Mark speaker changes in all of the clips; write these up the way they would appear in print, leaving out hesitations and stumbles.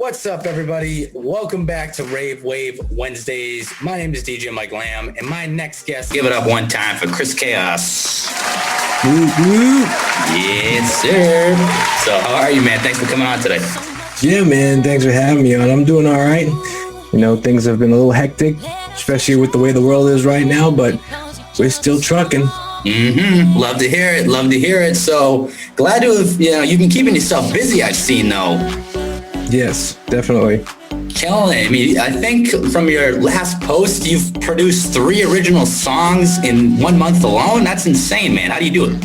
Speaker 1: What's up, everybody? Welcome back to Rave Wave Wednesdays. My name is DJ Mike Lamb, and my next guest, give it up one time for Chris Kaos. Yes, sir. So how are you, man? Thanks for coming on today.
Speaker 2: Yeah, man. Thanks for having me on. I'm doing all right. You know, things have been a little hectic, especially with the way the world is right now, but we're still trucking.
Speaker 1: Love to hear it. Love to hear it. So glad to have, you've been keeping yourself busy, I've seen, though.
Speaker 2: Yes, definitely.
Speaker 1: Killing it. I mean, I think from your last post, you've produced 3 original songs in 1 month alone. That's insane, man. How do you do it?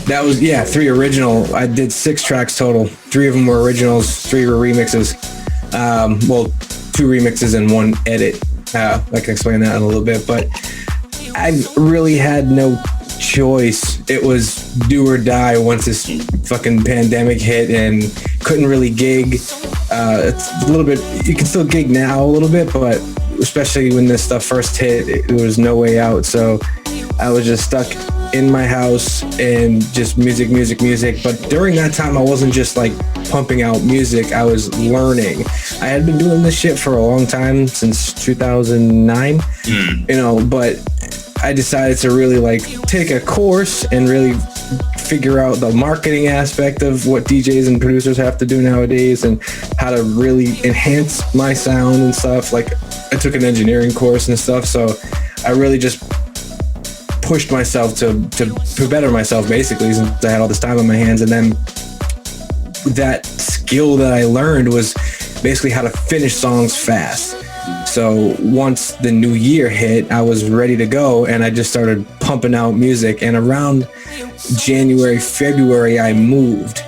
Speaker 2: That was, 3 original. I did 6 tracks total. 3 of them were originals, 3 were remixes. 2 remixes and 1 edit. I can explain that in a little bit, but I really had no choice. It was do or die once this fucking pandemic hit and couldn't really gig. It's a little bit, you can still gig now a little bit, but especially when this stuff first hit, there was no way out. So I was just stuck in my house and just music. But during that time, I wasn't just like pumping out music. I was learning. I had been doing this shit for a long time, since 2009, but I decided to really like take a course and really figure out the marketing aspect of what DJs and producers have to do nowadays and how to really enhance my sound and stuff. Like, I took an engineering course and stuff, so I really just pushed myself to better myself, basically, since I had all this time on my hands. And then that skill that I learned was basically how to finish songs fast. So once the new year hit, I was ready to go, and I just started pumping out music. And around January, February, I moved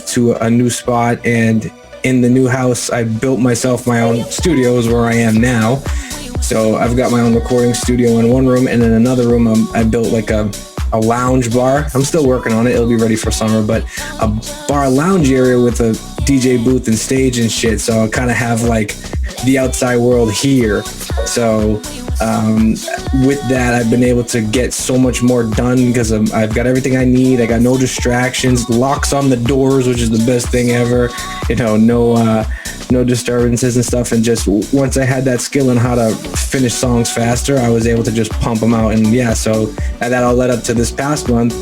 Speaker 2: to a new spot. And in the new house, I built myself my own studios where I am now. So I've got my own recording studio in one room, and in another room, I built like a lounge bar. I'm still working on it. It'll be ready for summer, but a bar lounge area with a DJ booth and stage and shit. So I kind of have like the outside world here. So with that, I've been able to get so much more done because I've got everything I need. I got no distractions, locks on the doors, which is the best thing ever. No disturbances and stuff. And just once I had that skill on how to finish songs faster, I was able to just pump them out. And so that all led up to this past month,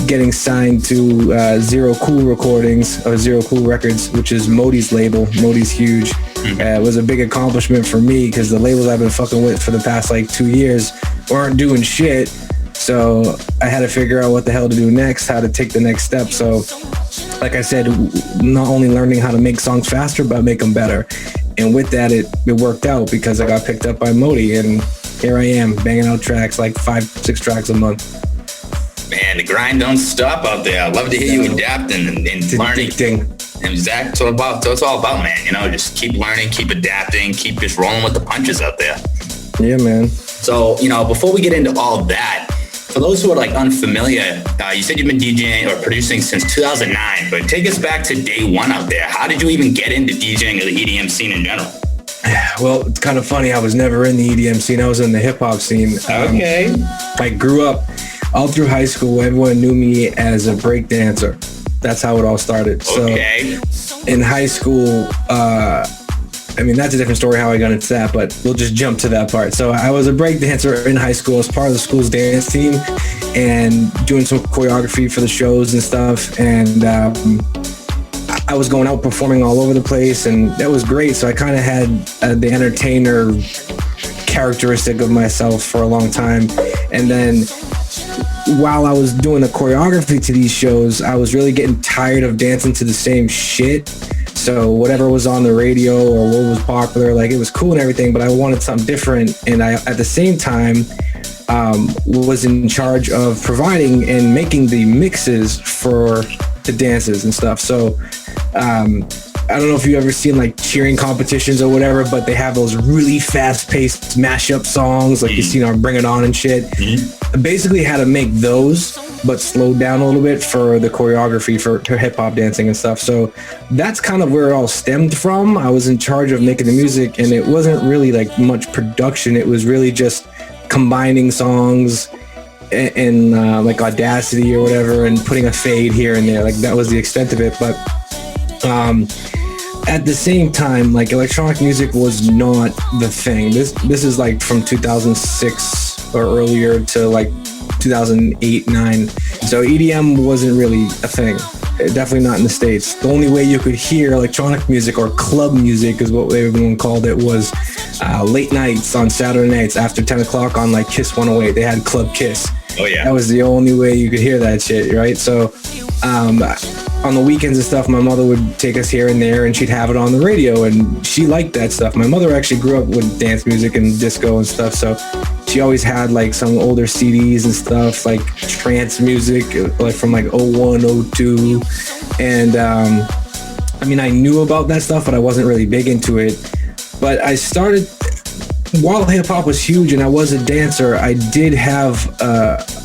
Speaker 2: getting signed to Zero Cool Recordings, or Zero Cool Records, which is Modi's label. Modi's huge. It was a big accomplishment for me because the labels I've been fucking with for the past like 2 years weren't doing shit. So I had to figure out what the hell to do next, how to take the next step. So like I said, not only learning how to make songs faster, but make them better. And with that, it worked out because I got picked up by Modi, and here I am banging out tracks, like 5-6 tracks a month.
Speaker 1: Man, the grind don't stop out there. I love to hear you adapting and learning. Exactly. That's what it's all about, man. Just keep learning, keep adapting, keep just rolling with the punches out there.
Speaker 2: Yeah, man.
Speaker 1: So, before we get into all of that, for those who are like unfamiliar, you said you've been DJing or producing since 2009, but take us back to day one out there. How did you even get into DJing or the EDM scene in general?
Speaker 2: Well, it's kind of funny. I was never in the EDM scene. I was in the hip hop scene.
Speaker 1: Okay.
Speaker 2: I grew up all through high school. Everyone knew me as a break dancer. That's how it all started.
Speaker 1: Okay.
Speaker 2: So in high school, that's a different story how I got into that, but we'll just jump to that part. So I was a break dancer in high school as part of the school's dance team and doing some choreography for the shows and stuff. And I was going out performing all over the place, and that was great. So I kind of had the entertainer characteristic of myself for a long time. And then while I was doing the choreography to these shows, I was really getting tired of dancing to the same shit. So whatever was on the radio or what was popular, like, it was cool and everything, but I wanted something different. And I, at the same time, was in charge of providing and making the mixes for the dances and stuff. So I don't know if you've ever seen like cheering competitions or whatever, but they have those really fast-paced mashup songs like you see on Bring It On and shit. I basically had to make those, but slowed down a little bit for the choreography for hip-hop dancing and stuff. So that's kind of where it all stemmed from. I was in charge of making the music, and it wasn't really like much production. It was really just combining songs in like Audacity or whatever and putting a fade here and there. Like, that was the extent of it. But at the same time, like electronic music was not the thing. This is like from 2006 or earlier to like 2008, 9. So EDM wasn't really a thing. Definitely not in the States. The only way you could hear electronic music, or club music is what everyone called it, was late nights on Saturday nights after 10 o'clock on like Kiss 108. They had Club Kiss.
Speaker 1: Oh yeah.
Speaker 2: That was the only way you could hear that shit, right? So on the weekends and stuff, my mother would take us here and there, and she'd have it on the radio, and she liked that stuff. My mother actually grew up with dance music and disco and stuff, so she always had like some older CDs and stuff, like trance music, like from like 01, 02. And I mean, I knew about that stuff, but I wasn't really big into it. But I started, while hip hop was huge and I was a dancer, I did have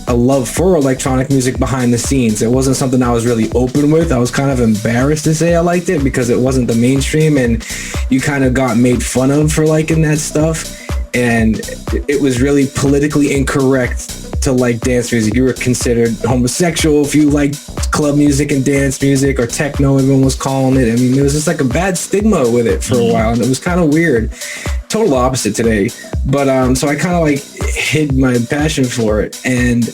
Speaker 2: a love for electronic music behind the scenes. It wasn't something I was really open with. I was kind of embarrassed to say I liked it because it wasn't the mainstream, and you kind of got made fun of for liking that stuff. And it was really politically incorrect to like dance music. You were considered homosexual if you liked club music and dance music, or techno, everyone was calling it. I mean, there was just like a bad stigma with it for a while, and it was kind of weird. Total opposite today. But so I kind of like hid my passion for it, and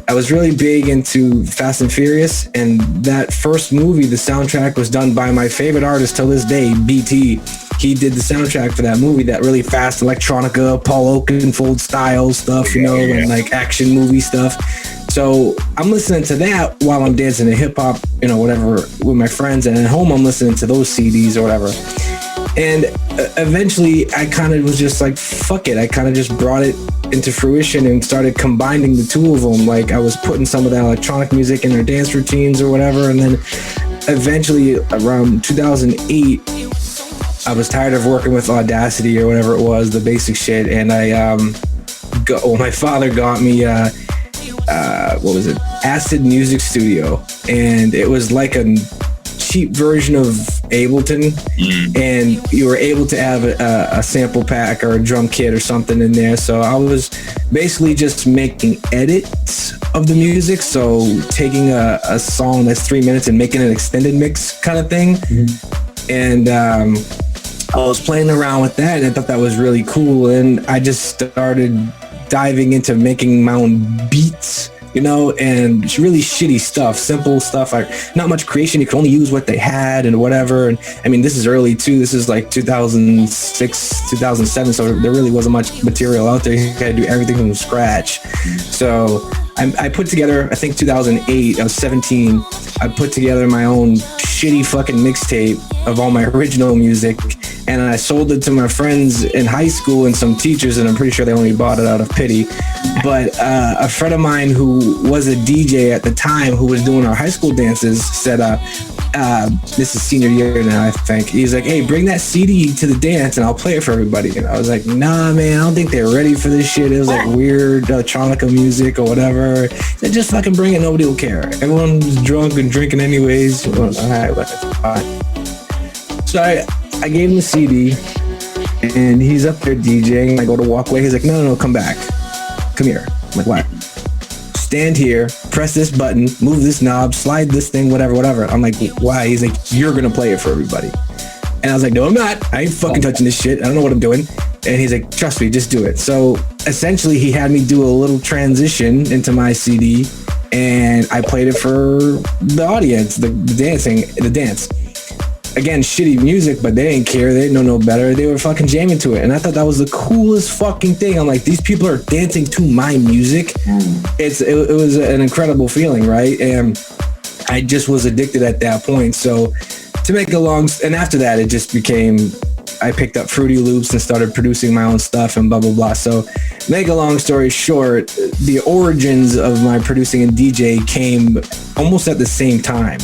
Speaker 2: I was really big into Fast and Furious, and that first movie, the soundtrack was done by my favorite artist till this day, BT. He did the soundtrack for that movie, that really fast electronica, Paul Oakenfold style stuff, you know, and like action movie stuff. So I'm listening to that while I'm dancing to hip hop, you know, whatever, with my friends, and at home I'm listening to those CDs or whatever. And eventually I kind of was just like, fuck it. I kind of just brought it into fruition and started combining the two of them. Like I was putting some of that electronic music in their dance routines or whatever. And then eventually around 2008, I was tired of working with Audacity or whatever it was, the basic shit. And my father got me, what was it? Acid Music Studio. And it was like a cheap version of Ableton, and you were able to have a sample pack or a drum kit or something in there. So I was basically just making edits of the music. So taking a song that's 3 minutes and making an extended mix kind of thing. And I was playing around with that, and I thought that was really cool. And I just started diving into making my own beats, you know, and really shitty stuff, simple stuff, like not much creation. You could only use what they had and whatever. And I mean, this is early too. This is like 2006, 2007. So there really wasn't much material out there. You had to do everything from scratch. So I put together, I think 2008, I was 17. I put together my own shitty fucking mixtape of all my original music, and I sold it to my friends in high school and some teachers, and I'm pretty sure they only bought it out of pity. But a friend of mine who was a DJ at the time, who was doing our high school dances, said, this is senior year now, I think. He's like, hey, bring that CD to the dance and I'll play it for everybody. And I was like, nah, man, I don't think they're ready for this shit. It was like weird electronica music or whatever. They just fucking bring it, nobody will care. Everyone's drunk and drinking anyways. Well, all right, but it's fine. So I gave him the CD, and he's up there DJing. I go to walk away. He's like, no, come back. Come here. I'm like, what? Stand here, press this button, move this knob, slide this thing, whatever. I'm like, why? He's like, you're gonna play it for everybody. And I was like, no, I'm not. I ain't fucking touching this shit. I don't know what I'm doing. And he's like, trust me, just do it. So essentially he had me do a little transition into my CD, and I played it for the audience, the dance. Again, shitty music, but they didn't care. They didn't know no better. They were fucking jamming to it. And I thought that was the coolest fucking thing. I'm like, these people are dancing to my music. It was an incredible feeling, right? And I just was addicted at that point. So to make a and after that, it just became, I picked up Fruity Loops and started producing my own stuff and blah, blah, blah. So make a long story short, the origins of my producing and DJ came almost at the same time.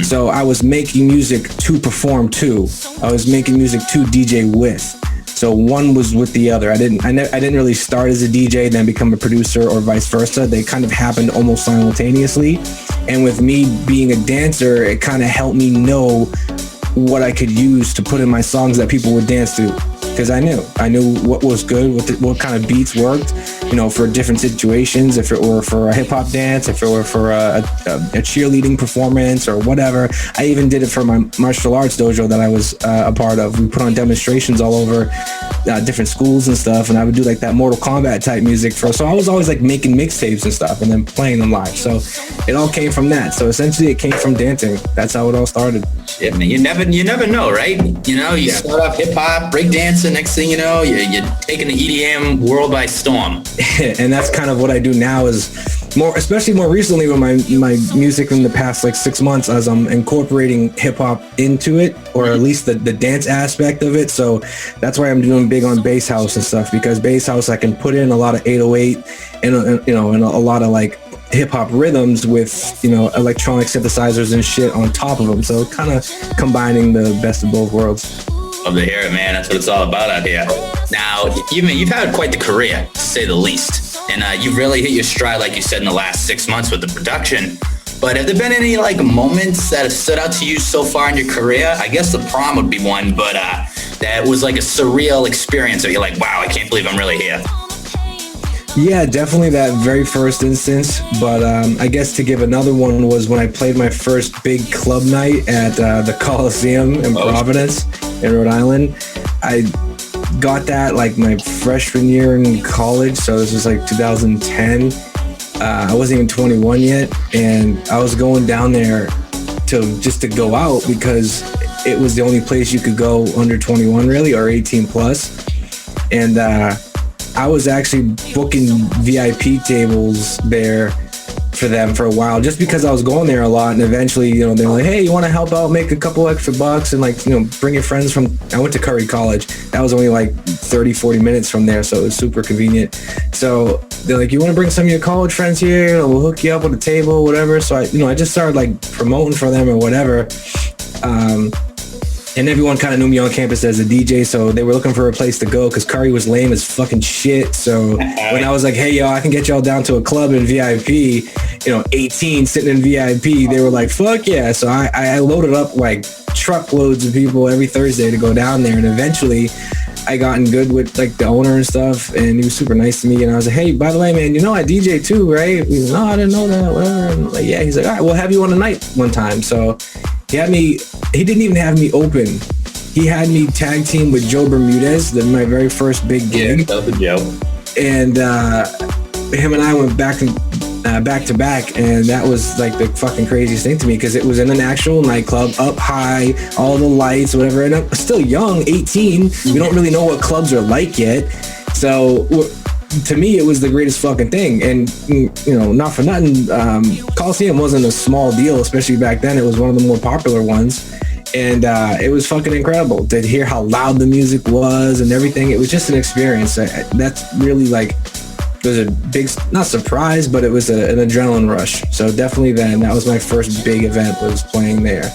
Speaker 2: So I was making music to perform to. I was making music to DJ with. So one was with the other. I didn't really start as a DJ, then become a producer, or vice versa. They kind of happened almost simultaneously. And with me being a dancer, it kind of helped me know what I could use to put in my songs that people would dance to. because I knew what was good, what kind of beats worked, you know, for different situations. If it were for a hip hop dance, if it were for a cheerleading performance or whatever. I even did it for my martial arts dojo that I was a part of. We put on demonstrations all over different schools and stuff, and I would do like that Mortal Kombat type music so I was always like making mixtapes and stuff and then playing them live. So it all came from that. So essentially it came from dancing. That's how it all started.
Speaker 1: Yeah, man, you never know, right? You know, you start off hip hop, break dancing, next thing you know, you're taking the EDM world by storm.
Speaker 2: And that's kind of what I do now, is especially more recently with my music in the past like 6 months, as I'm incorporating hip hop into it, or at least the dance aspect of it. So that's why I'm doing big on bass house and stuff, because bass house, I can put in a lot of 808 and you know, and a lot of like hip hop rhythms with, you know, electronic synthesizers and shit on top of them. So kind of combining the best of both worlds.
Speaker 1: Love to hear it, man. That's what it's all about out here. Now, you've had quite the career, to say the least. And you've really hit your stride, like you said, in the last 6 months with the production. But have there been any like moments that have stood out to you so far in your career? I guess the prom would be one, but that was like a surreal experience. Or you're like, wow, I can't believe I'm really here.
Speaker 2: Yeah, definitely that very first instance. But I guess to give another one was when I played my first big club night at the Coliseum in Providence in Rhode Island. I got that like my freshman year in college. So this was like 2010. I wasn't even 21 yet. And I was going down there to go out because it was the only place you could go under 21 really, or 18 plus. And I was actually booking VIP tables there for them for a while, just because I was going there a lot. And eventually, you know, they're like, hey, you want to help out, make a couple extra bucks and like, you know, bring your friends from, I went to Curry College. That was only like 30, 40 minutes from there. So it was super convenient. So they're like, you want to bring some of your college friends here? You know, we'll hook you up with a table, whatever. So I just started like promoting for them or whatever. And everyone kind of knew me on campus as a DJ, so they were looking for a place to go because Curry was lame as fucking shit. So when I was like, hey, yo, I can get y'all down to a club in VIP, you know, 18 sitting in VIP, they were like, fuck yeah. So I loaded up like truckloads of people every Thursday to go down there. And eventually I gotten good with like the owner and stuff, and he was super nice to me. And I was like, hey, by the way, man, you know I DJ too, right? He was, no, I didn't know that, whatever. And like, yeah, he's like, all right, we'll have you on a night one time. So he didn't even have me open. He had me tag team with Joe Bermudez, my very first big gig.
Speaker 1: Yeah, that was Joe.
Speaker 2: And him and I went back to back, and that was like the fucking craziest thing to me, because it was in an actual nightclub, up high, all the lights, whatever. And I'm still young, 18. We don't really know what clubs are like yet. So to me, it was the greatest fucking thing. And, you know, not for nothing, Coliseum wasn't a small deal, especially back then. It was one of the more popular ones. And it was fucking incredible to hear how loud the music was and everything. It was just an experience. That's really like, it was a big, not surprise, but it was an adrenaline rush. So definitely that was my first big event, was playing there.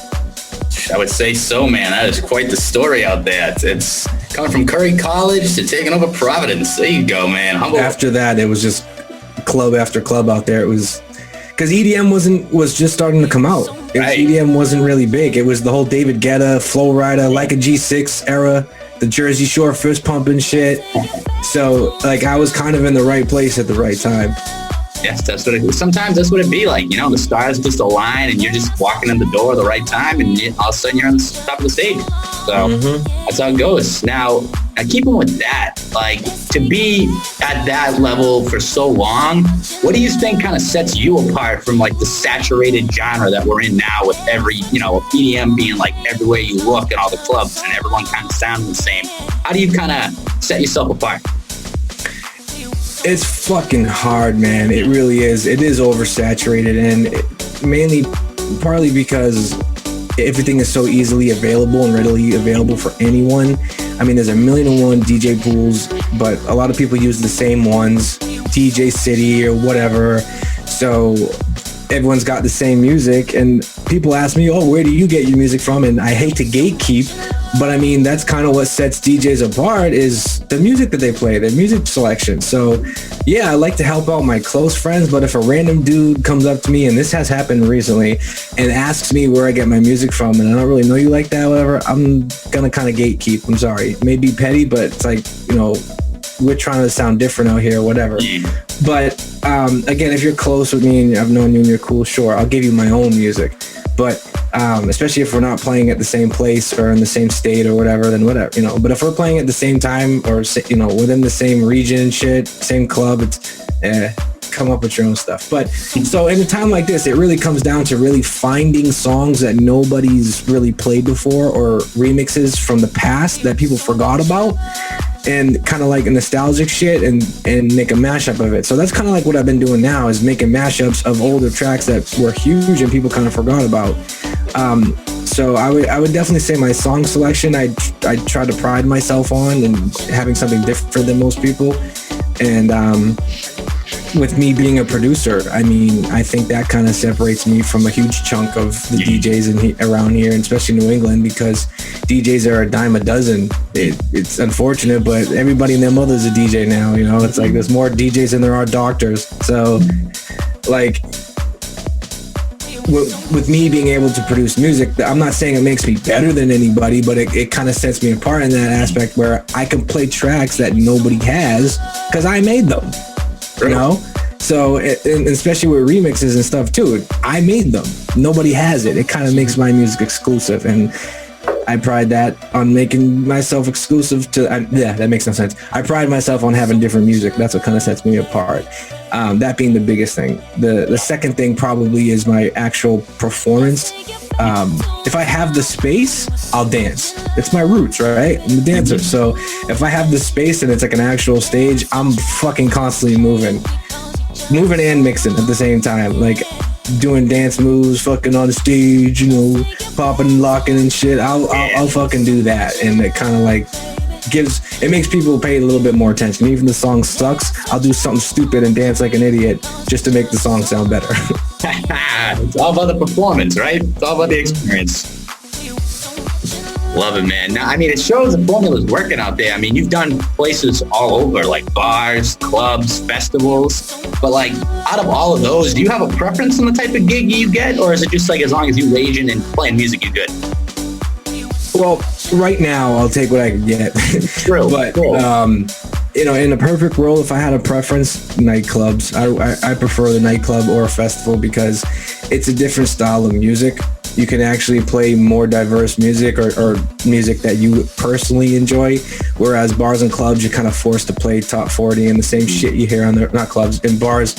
Speaker 1: I would say so, man. That is quite the story out there. It's coming from Curry College to taking over Providence. There you go, man.
Speaker 2: After that, it was just club after club out there. It was because EDM was just starting to come out. EDM wasn't really big. It was the whole David Guetta, Flow Rider, like a G6 era, the Jersey Shore fist pumping shit. So like I was kind of in the right place at the right time.
Speaker 1: Yes, sometimes that's what it be like. You know, the stars just align and you're just walking in the door at the right time, and all of a sudden you're on the top of the stage. So that's how it goes. Now keeping with that, like to be at that level for so long, what do you think kind of sets you apart from like the saturated genre that we're in now, with every, you know, EDM being like everywhere you look and all the clubs and everyone kind of sounding the same? How do you kind of set yourself apart?
Speaker 2: It's fucking hard, man. It really is. It is oversaturated, and partly because everything is so easily available and readily available for anyone. I mean, there's a million and one DJ pools, but a lot of people use the same ones, DJ City or whatever. So everyone's got the same music, and people ask me, oh, where do you get your music from? And I hate to gatekeep, but I mean, that's kind of what sets DJs apart, is the music that they play, their music selection. So yeah, I like to help out my close friends, but if a random dude comes up to me, and this has happened recently, and asks me where I get my music from, and I don't really know you like that, whatever, I'm gonna kind of gatekeep. I'm sorry, maybe petty, but it's like, you know, we're trying to sound different out here, whatever. But again, if you're close with me and I've known you and you're cool, sure, I'll give you my own music. But especially if we're not playing at the same place or in the same state or whatever, then whatever, you know. But if we're playing at the same time, or, you know, within the same region, shit, same club, it's come up with your own stuff. But so in a time like this, it really comes down to really finding songs that nobody's really played before, or remixes from the past that people forgot about, and kind of like a nostalgic shit, and make a mashup of it. So that's kind of like what I've been doing now, is making mashups of older tracks that were huge and people kind of forgot about. So I would definitely say my song selection, I try to pride myself on, and having something different than most people. And with me being a producer, I mean, I think that kind of separates me from a huge chunk of the DJs around here, and especially New England, because DJs are a dime a dozen. It's unfortunate, but everybody and their mother's a DJ now, you know? It's like there's more DJs than there are doctors. So, like, with me being able to produce music, I'm not saying it makes me better than anybody, but it kind of sets me apart in that aspect, where I can play tracks that nobody has because I made them. You know, so and especially with remixes and stuff too, I made them. Nobody has it. It kind of makes my music exclusive, and I pride that on making myself exclusive to. Yeah, that makes no sense. I pride myself on having different music. That's what kind of sets me apart. That being the biggest thing. The second thing probably is my actual performance. If I have the space, I'll dance. It's my roots, right? I'm a dancer. So if I have the space and it's like an actual stage, I'm fucking constantly moving and mixing at the same time. Like doing dance moves, fucking on the stage, you know, popping and locking and shit. I'll fucking do that. And it kind of like makes people pay a little bit more attention. Even the song sucks, I'll do something stupid and dance like an idiot just to make the song sound better.
Speaker 1: It's all about the performance, right? It's all about the experience. Love it, man. Now, I mean, it shows the formula's working out there. I mean, you've done places all over, like bars, clubs, festivals. But like, out of all of those, do you have a preference on the type of gig you get? Or is it just like, as long as you're raging and playing music, you're good?
Speaker 2: Well, right now, I'll take what I can get.
Speaker 1: True.
Speaker 2: But, you know, in a perfect world, if I had a preference, nightclubs. I prefer the nightclub or a festival, because it's a different style of music. You can actually play more diverse music, or music that you personally enjoy. Whereas bars and clubs, you're kind of forced to play top 40 and the same shit you hear on the, not clubs, in bars,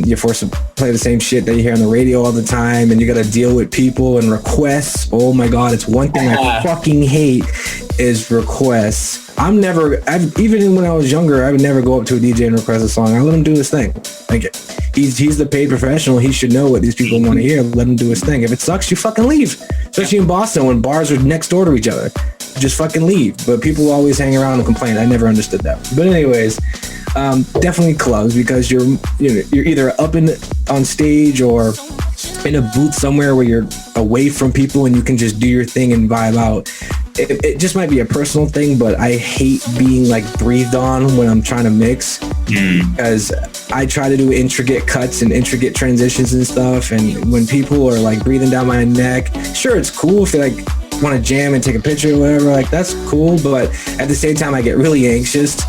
Speaker 2: you're forced to play the same shit that you hear on the radio all the time, and you got to deal with people and requests. Oh my God, it's one thing I fucking hate is requests. Even when I was younger, I would never go up to a DJ and request a song. I let him do his thing. Like, he's the paid professional. He should know what these people want to hear. Let him do his thing. If it sucks, you fucking leave. Especially in Boston, when bars are next door to each other. Just fucking leave. But people always hang around and complain. I never understood that. But anyways, definitely clubs, because you're either up on stage or in a booth somewhere where you're away from people and you can just do your thing and vibe out. It just might be a personal thing, but I hate being like breathed on when I'm trying to mix, because I try to do intricate cuts and intricate transitions and stuff. And when people are like breathing down my neck, sure, it's cool if they like want to jam and take a picture or whatever, like that's cool. But at the same time, I get really anxious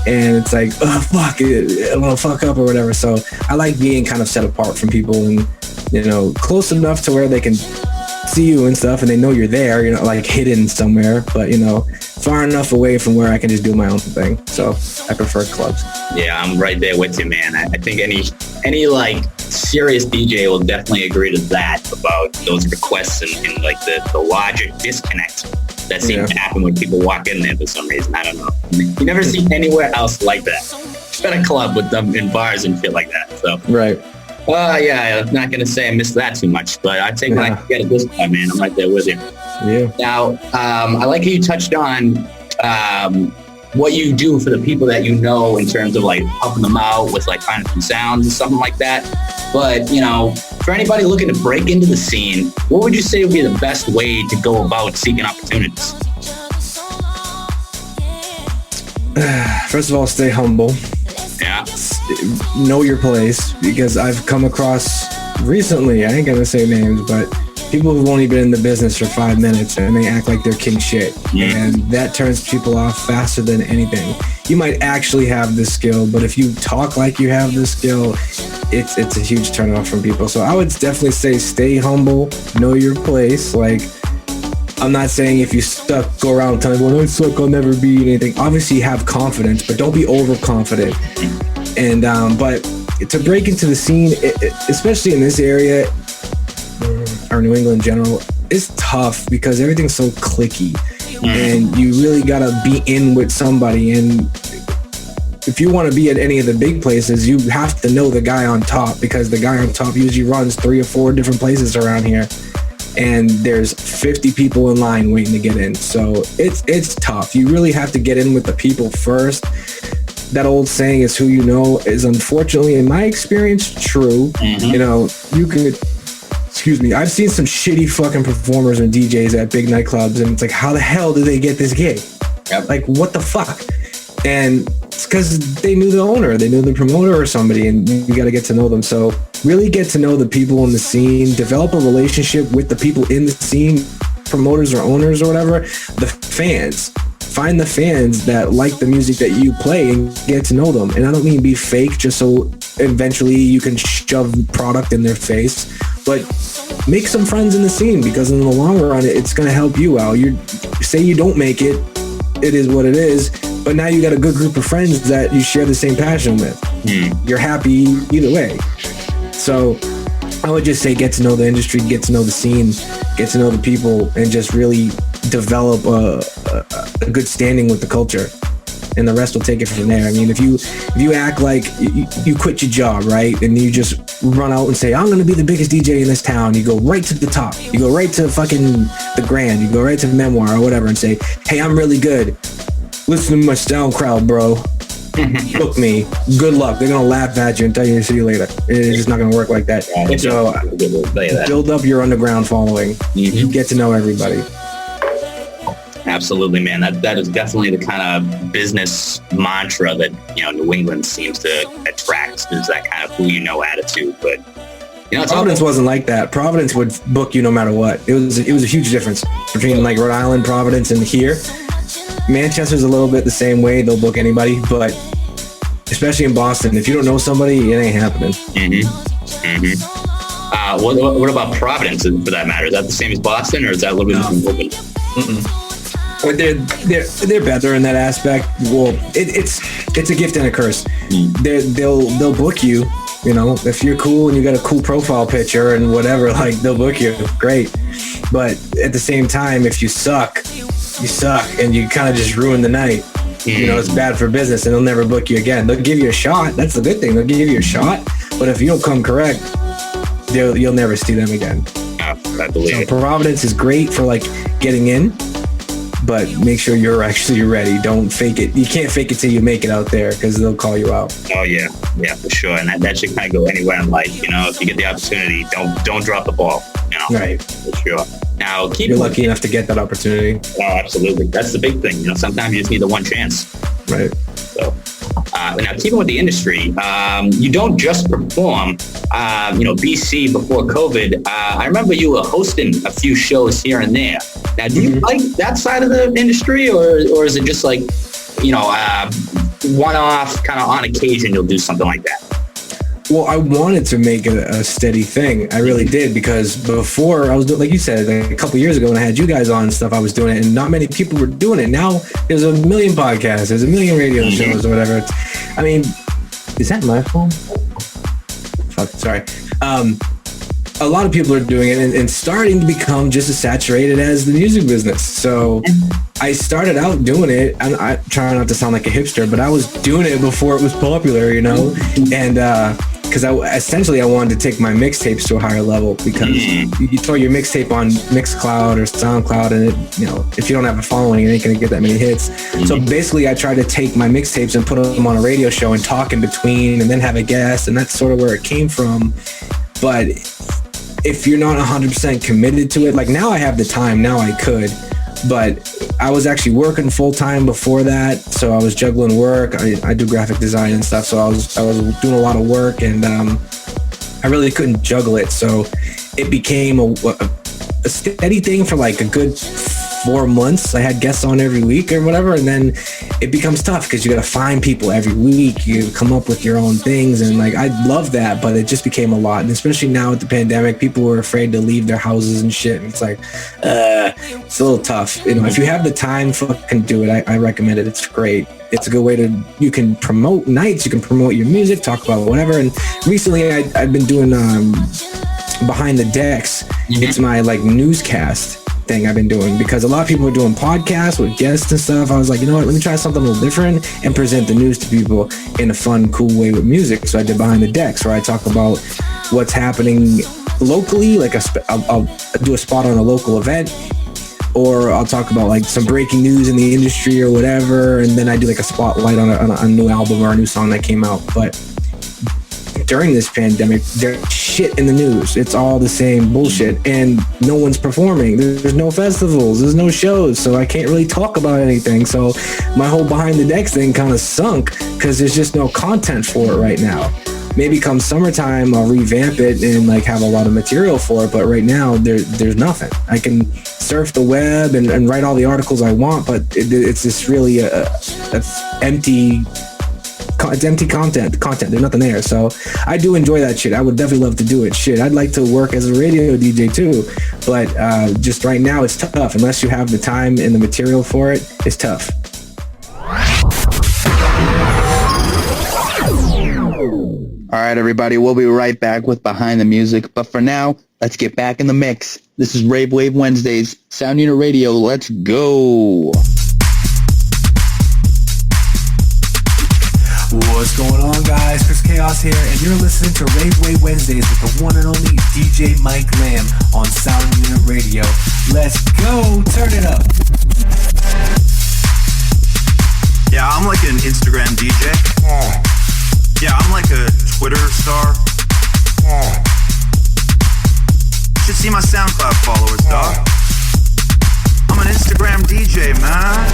Speaker 2: and it's like, oh, fuck it, I want to fuck up or whatever. So I like being kind of set apart from people and, you know, close enough to where they can see you and stuff and they know you're there, you know, like hidden somewhere, but, you know, far enough away from where I can just do my own thing. So I prefer clubs. Yeah, I'm right there with you, man. I think any like serious DJ will definitely agree to that, about those requests and like the larger disconnect that seems to happen when people walk in there for some reason. I don't know. You never see anywhere else like that. It's been a club with them in bars and shit like that. So right.
Speaker 1: Yeah, I'm not going to say I missed that too much, but I think when I get it this time, man, I'm right there with you. Yeah. Now, I like how you touched on what you do for the people that you know in terms of like helping them out with like finding some sounds and something like that. But, you know, for anybody looking to break into the scene, what would you say would be the best way to go about seeking opportunities?
Speaker 2: First of all, stay humble.
Speaker 1: Yeah.
Speaker 2: Know your place, because I've come across recently, I ain't gonna say names, but people who've only been in the business for 5 minutes and they act like they're king shit. And that turns people off faster than anything. You might actually have the skill, but if you talk like you have the skill, it's a huge turn off from people. So I would definitely say stay humble, know your place. Like, I'm not saying if you suck, go around telling everyone, I suck, I'll never be anything. Obviously have confidence, but don't be overconfident. And but to break into the scene, especially in this area, or New England in general, it's tough because everything's so cliquey. And you really gotta be in with somebody. And if you want to be at any of the big places, you have to know the guy on top, because the guy on top usually runs 3 or 4 different places around here. And there's 50 people in line waiting to get in. So it's tough. You really have to get in with the people first. That old saying is who you know is, unfortunately, in my experience, true. You know, you could, excuse me, I've seen some shitty fucking performers and DJs at big nightclubs, and it's like, how the hell did they get this gig? Like, what the fuck? And it's because they knew the owner, they knew the promoter or somebody, and you got to get to know them. So really get to know the people in the scene, develop a relationship with the people in the scene, promoters or owners or whatever, the fans. Find the fans that like the music that you play and get to know them. And I don't mean be fake just so eventually you can shove product in their face, but make some friends in the scene, because in the long run, it's going to help you out. You say you don't make it, it is what it is, but now you got a good group of friends that you share the same passion with. You're happy either way. So I would just say get to know the industry, get to know the scene, get to know the people, and just really develop a good standing with the culture, and the rest will take it from there. I mean, if you act like you quit your job, right, and you just run out and say, I'm gonna be the biggest DJ in this town, you go right to the top, you go right to fucking the Grand, you go right to Memoir or whatever and say, hey, I'm really good, listen to my SoundCloud, bro, book me, good luck. They're gonna laugh at you and tell you to see you later. It's just not gonna work like that. So build up your underground following. You get to know everybody.
Speaker 1: Absolutely, man. That is definitely the kind of business mantra that, you know, New England seems to attract, is that kind of who you know attitude. But you know,
Speaker 2: Providence wasn't like that. Providence would book you no matter what. It was a huge difference between like Rhode Island, Providence, and here. Manchester's a little bit the same way. They'll book anybody, but especially in Boston, if you don't know somebody, it ain't happening.
Speaker 1: What about Providence, for that matter? Is that the same as Boston, or is that a little bit different?
Speaker 2: But they're better in that aspect. Well, it's a gift and a curse. They'll book you. You know, if you're cool and you got a cool profile picture and whatever, like, they'll book you. Great. But at the same time, if you suck, you suck, and you kind of just ruin the night. You know, it's bad for business, and they'll never book you again. They'll give you a shot. That's the good thing. They'll give you a shot. But if you don't come correct, you'll never see them again.
Speaker 1: I believe it.
Speaker 2: Providence is great for like getting in, but make sure you're actually ready. Don't fake it. You can't fake it till you make it out there, because they'll call you out.
Speaker 1: Oh yeah, for sure. And that should kind of go anywhere in life. You know, if you get the opportunity, don't drop the ball. You know,
Speaker 2: right?
Speaker 1: For sure. Now,
Speaker 2: you're lucky enough to get that opportunity.
Speaker 1: Oh, absolutely. That's the big thing. You know, sometimes you just need the one chance.
Speaker 2: Right.
Speaker 1: So, now keeping with the industry, you don't just perform. You know, BC before COVID, I remember you were hosting a few shows here and there. Now, do you like that side of the industry, or is it just like, you know, one-off, kind of on occasion you'll do something like that?
Speaker 2: Well, I wanted to make it a steady thing. I really did, because before I was doing, like you said, like a couple years ago when I had you guys on and stuff, I was doing it, and not many people were doing it. Now there's a million podcasts, there's a million radio shows or whatever. I mean, is that my phone? Fuck, sorry. A lot of people are doing it and starting to become just as saturated as the music business. So I started out doing it, and I try not to sound like a hipster, but I was doing it before it was popular, you know? And because I wanted to take my mixtapes to a higher level, because you throw your mixtape on Mixcloud or SoundCloud, and it, you know, if you don't have a following, it ain't gonna get that many hits. So basically I tried to take my mixtapes and put them on a radio show and talk in between, and then have a guest, and that's sort of where it came from. But if you're not 100% committed to it, like now I have the time, now I could, but I was actually working full time before that. So I was juggling work. I do graphic design and stuff. So I was doing a lot of work, and I really couldn't juggle it. So it became a steady thing for like a good 4 months. I had guests on every week or whatever, and then it becomes tough because you got to find people every week. You come up with your own things, and like I love that, but it just became a lot. And especially now with the pandemic, people were afraid to leave their houses and shit. And it's like, it's a little tough. You know, if you have the time, fucking do it. I recommend it. It's great. It's a good way you can promote nights, you can promote your music, talk about whatever. And recently I've been doing Behind the Decks. Mm-hmm. It's my like newscast thing I've been doing, because a lot of people are doing podcasts with guests and stuff. I was like, you know what, let me try something a little different and present the news to people in a fun, cool way with music. So I did Behind the Decks, where I talk about what's happening locally, like I'll do a spot on a local event, or I'll talk about like some breaking news in the industry or whatever, and then I do like a spotlight on a new album or a new song that came out. But during this pandemic, there's shit in the news. It's all the same bullshit, and no one's performing. There's no festivals, there's no shows, so I can't really talk about anything. So my whole Behind the Decks thing kind of sunk because there's just no content for it right now. Maybe come summertime, I'll revamp it and like have a lot of material for it. But right now, there's nothing. I can surf the web and write all the articles I want, but it's just really it's empty content. There's nothing there. So I do enjoy that shit. I would definitely love to do it. Shit, I'd like to work as a radio DJ too, but just right now it's tough. Unless you have the time and the material for it, it's tough.
Speaker 3: All right, everybody, we'll be right back with Behind the Music. But for now, let's get back in the mix. This is Rave Wave Wednesdays, Sound Unit Radio. Let's go.
Speaker 4: What's going on, guys? Chris Kaos here, and you're listening to Rave Wave Wednesdays with the one and only DJ Mike Lamb on Sound Unit Radio. Let's go. Turn it up.
Speaker 5: Yeah, I'm like an Instagram DJ. Yeah, I'm like a Twitter star. You should see my SoundCloud followers, dog. I'm an Instagram DJ, man.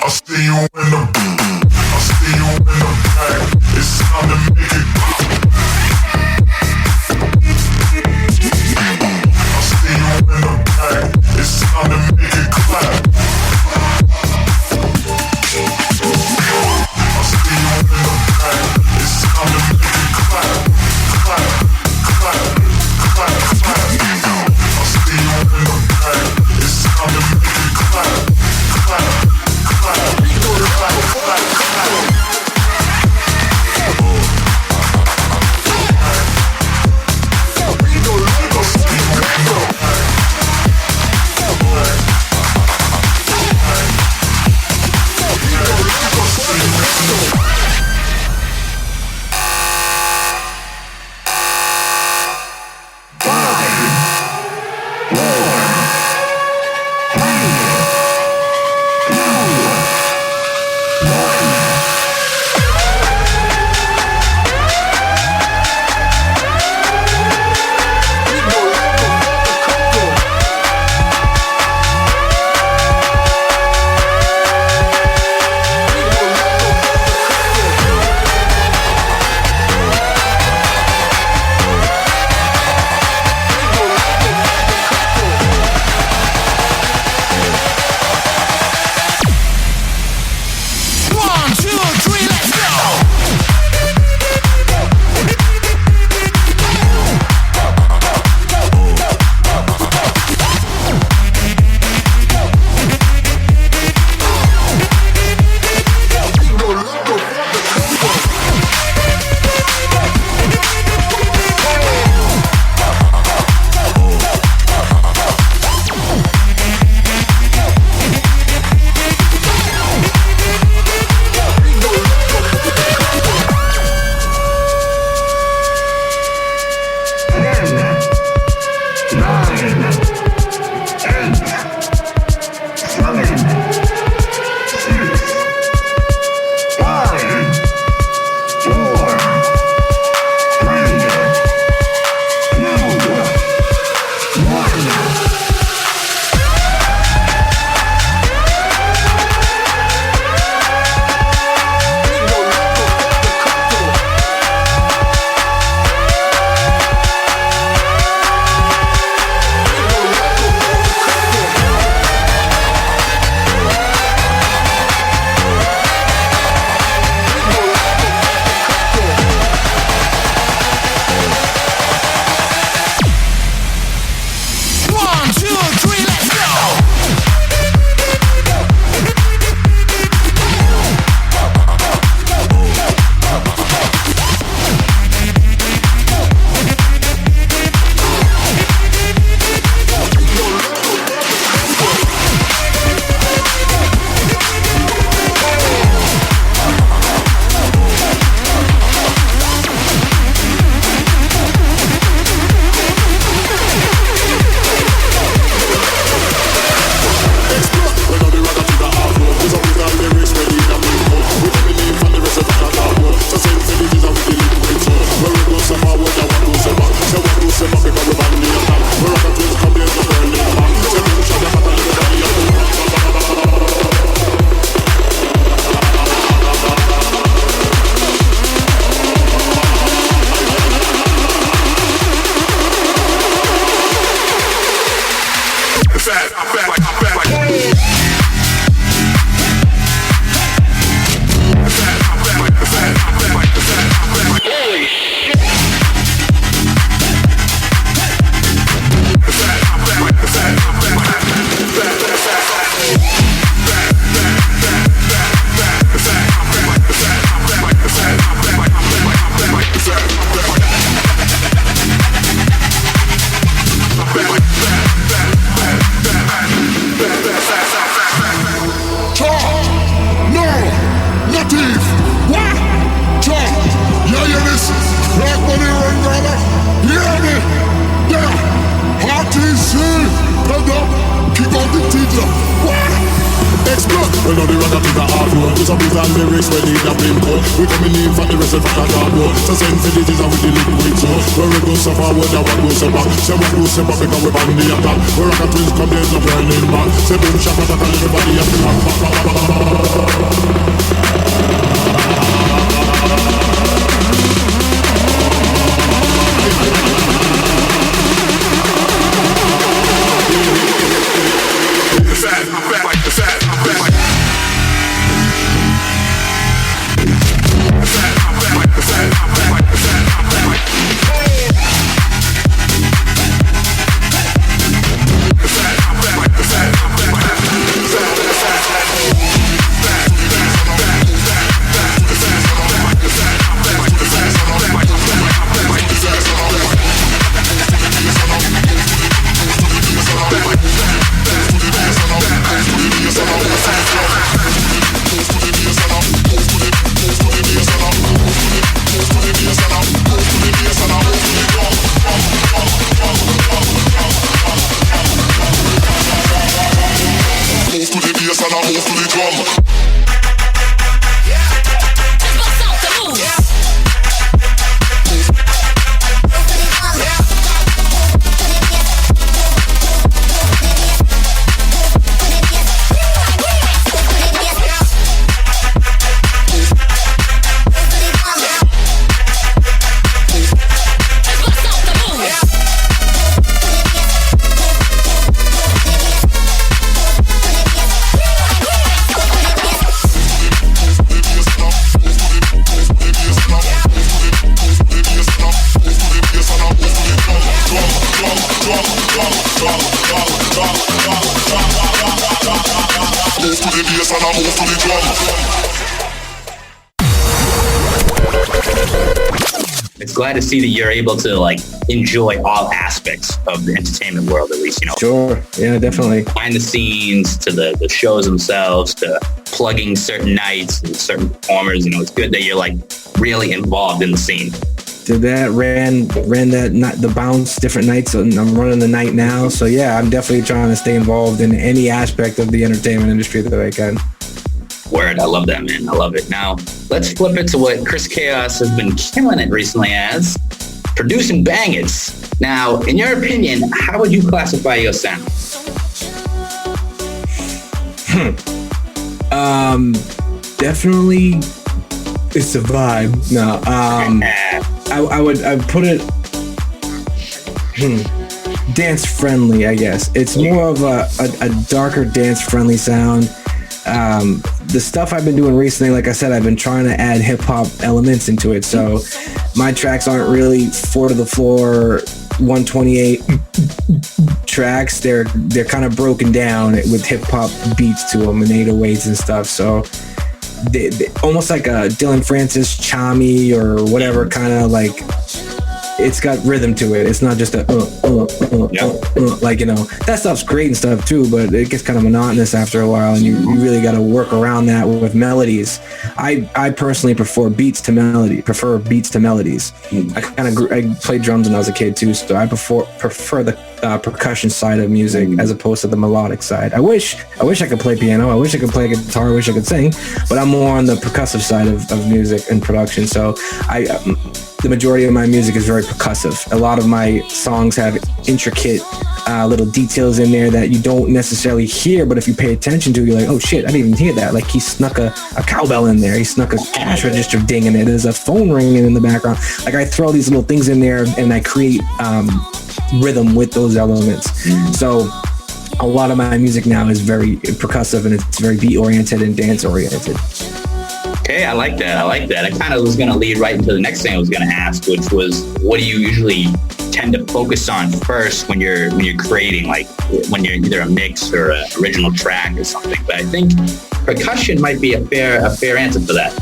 Speaker 6: I'll see you in the Well, now the rocket is a half road. This a piece of lyrics where they the blame code. We coming in for the rest of the hard road. So send for the teaser with the liquid so. Where we go so forward and what goes so back. Say what goes so back because we on the attack. Where rocket twins come there's no turning back. Say boom shaka taka everybody have to
Speaker 1: It's glad to see that you're able to like enjoy all aspects of the entertainment world, at least, you know.
Speaker 2: Sure. Yeah, definitely.
Speaker 1: Behind the scenes to the shows themselves to plugging certain nights and certain performers. You know, it's good that you're like really involved in the scene.
Speaker 2: Did that, ran that not the bounce different nights, and I'm running the night now. So yeah, I'm definitely trying to stay involved in any aspect of the entertainment industry that I can.
Speaker 1: Word, I love that, man. I love it. Now, let's flip it to what Chris Kaos has been killing it recently as producing bangers. Now, in your opinion, how would you classify your sound?
Speaker 2: Definitely, it's a vibe. No, I'd put it dance friendly, I guess. It's more of a darker dance friendly sound. The stuff I've been doing recently, like I said, I've been trying to add hip hop elements into it. So my tracks aren't really 4 to the floor 128 tracks. They're kind of broken down with hip hop beats to them and 808s and stuff. So they almost like a Dylan Francis, Chami or whatever kind of like. It's got rhythm to it. It's not just a like, you know, that stuff's great and stuff too, but it gets kind of monotonous after a while, and you really got to work around that with melodies. I personally prefer beats to melodies. I played drums when I was a kid too, so I prefer the percussion side of music as opposed to the melodic side. I wish I could play piano. I wish I could play guitar. I wish I could sing, but I'm more on the percussive side of music and production. So the majority of my music is very percussive. A lot of my songs have intricate little details in there that you don't necessarily hear, but if you pay attention to, you're like, oh shit, I didn't even hear that. Like he snuck a cowbell in there. He snuck a cash register ding in there. There's a phone ringing in the background. Like I throw these little things in there and I create rhythm with those elements. So a lot of my music now is very percussive and it's very beat oriented and dance oriented.
Speaker 1: Okay, I like that. I kind of was going to lead right into the next thing I was going to ask, which was, what do you usually tend to focus on first when you're creating, like when you're either a mix or an original track or something? But I think percussion might be a fair answer for that.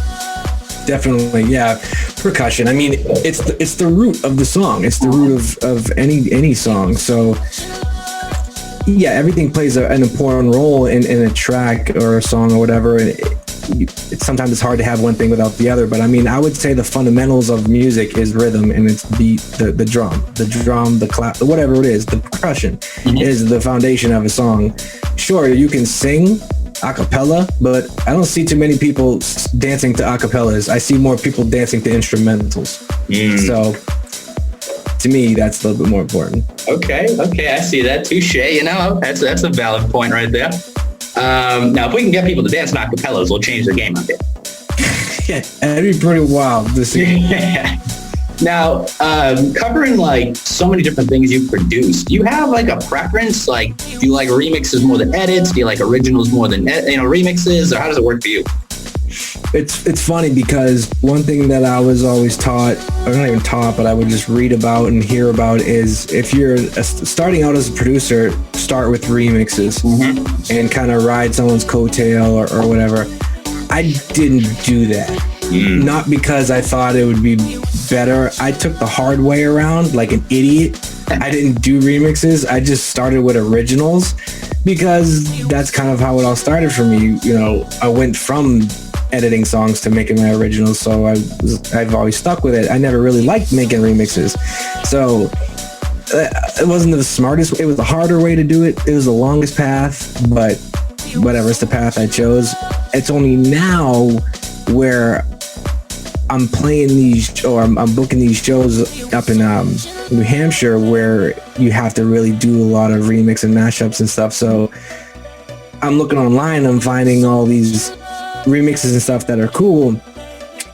Speaker 2: Definitely, yeah. Percussion. I mean, it's the root of the song. It's the root of any song. So yeah, everything plays an important role in a track or a song or whatever. Sometimes it's hard to have one thing without the other, but I mean, I would say the fundamentals of music is rhythm, and it's the drum, the clap, whatever it is, the percussion is the foundation of a song. Sure, you can sing acapella, but I don't see too many people dancing to acapellas. I see more people dancing to instrumentals. So to me, that's a little bit more important.
Speaker 1: Okay, I see that. Touche. You know, that's a valid point right there. Now, if we can get people to dance to acapellas, we'll change the game out there.
Speaker 2: Yeah, that'd be pretty wild to see.
Speaker 1: Now, covering like so many different things you've produced, do you have like a preference? Like, do you like remixes more than edits? Do you like originals more than remixes? Or how does it work for you?
Speaker 2: It's funny because one thing that I was always taught, or not even taught, but I would just read about and hear about is if you're starting out as a producer, start with remixes and kind of ride someone's coattail or whatever. I didn't do that. Not because I thought it would be better. I took the hard way around like an idiot. I didn't do remixes. I just started with originals because that's kind of how it all started for me. You know, I went from editing songs to making my originals, so I've always stuck with it. I never really liked making remixes, so it wasn't the smartest. It was the harder way to do it. It was the longest path, but whatever, it's the path I chose. It's only now where I'm playing these, or I'm booking these shows up in New Hampshire where you have to really do a lot of remix and mashups and stuff. So I'm looking online, I'm finding all these remixes and stuff that are cool,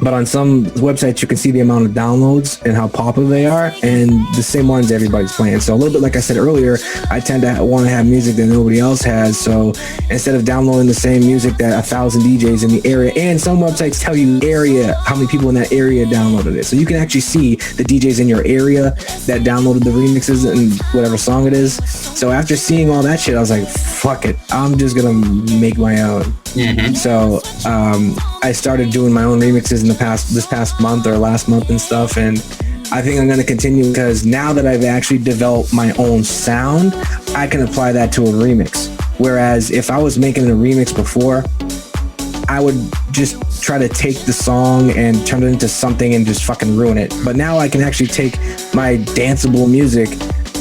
Speaker 2: but on some websites you can see the amount of downloads and how popular they are, and the same ones everybody's playing. So a little bit like I said earlier, I tend to want to have music that nobody else has. So instead of downloading the same music that 1,000 DJs in the area, and some websites tell you area, how many people in that area downloaded it, so you can actually see the DJs in your area that downloaded the remixes and whatever song it is. So after seeing all that shit, I was like, fuck it, I'm just gonna make my own. So I started doing my own remixes in this past month or last month and stuff, and I think I'm going to continue because now that I've actually developed my own sound, I can apply that to a remix. Whereas if I was making a remix before, I would just try to take the song and turn it into something and just fucking ruin it. But now I can actually take my danceable music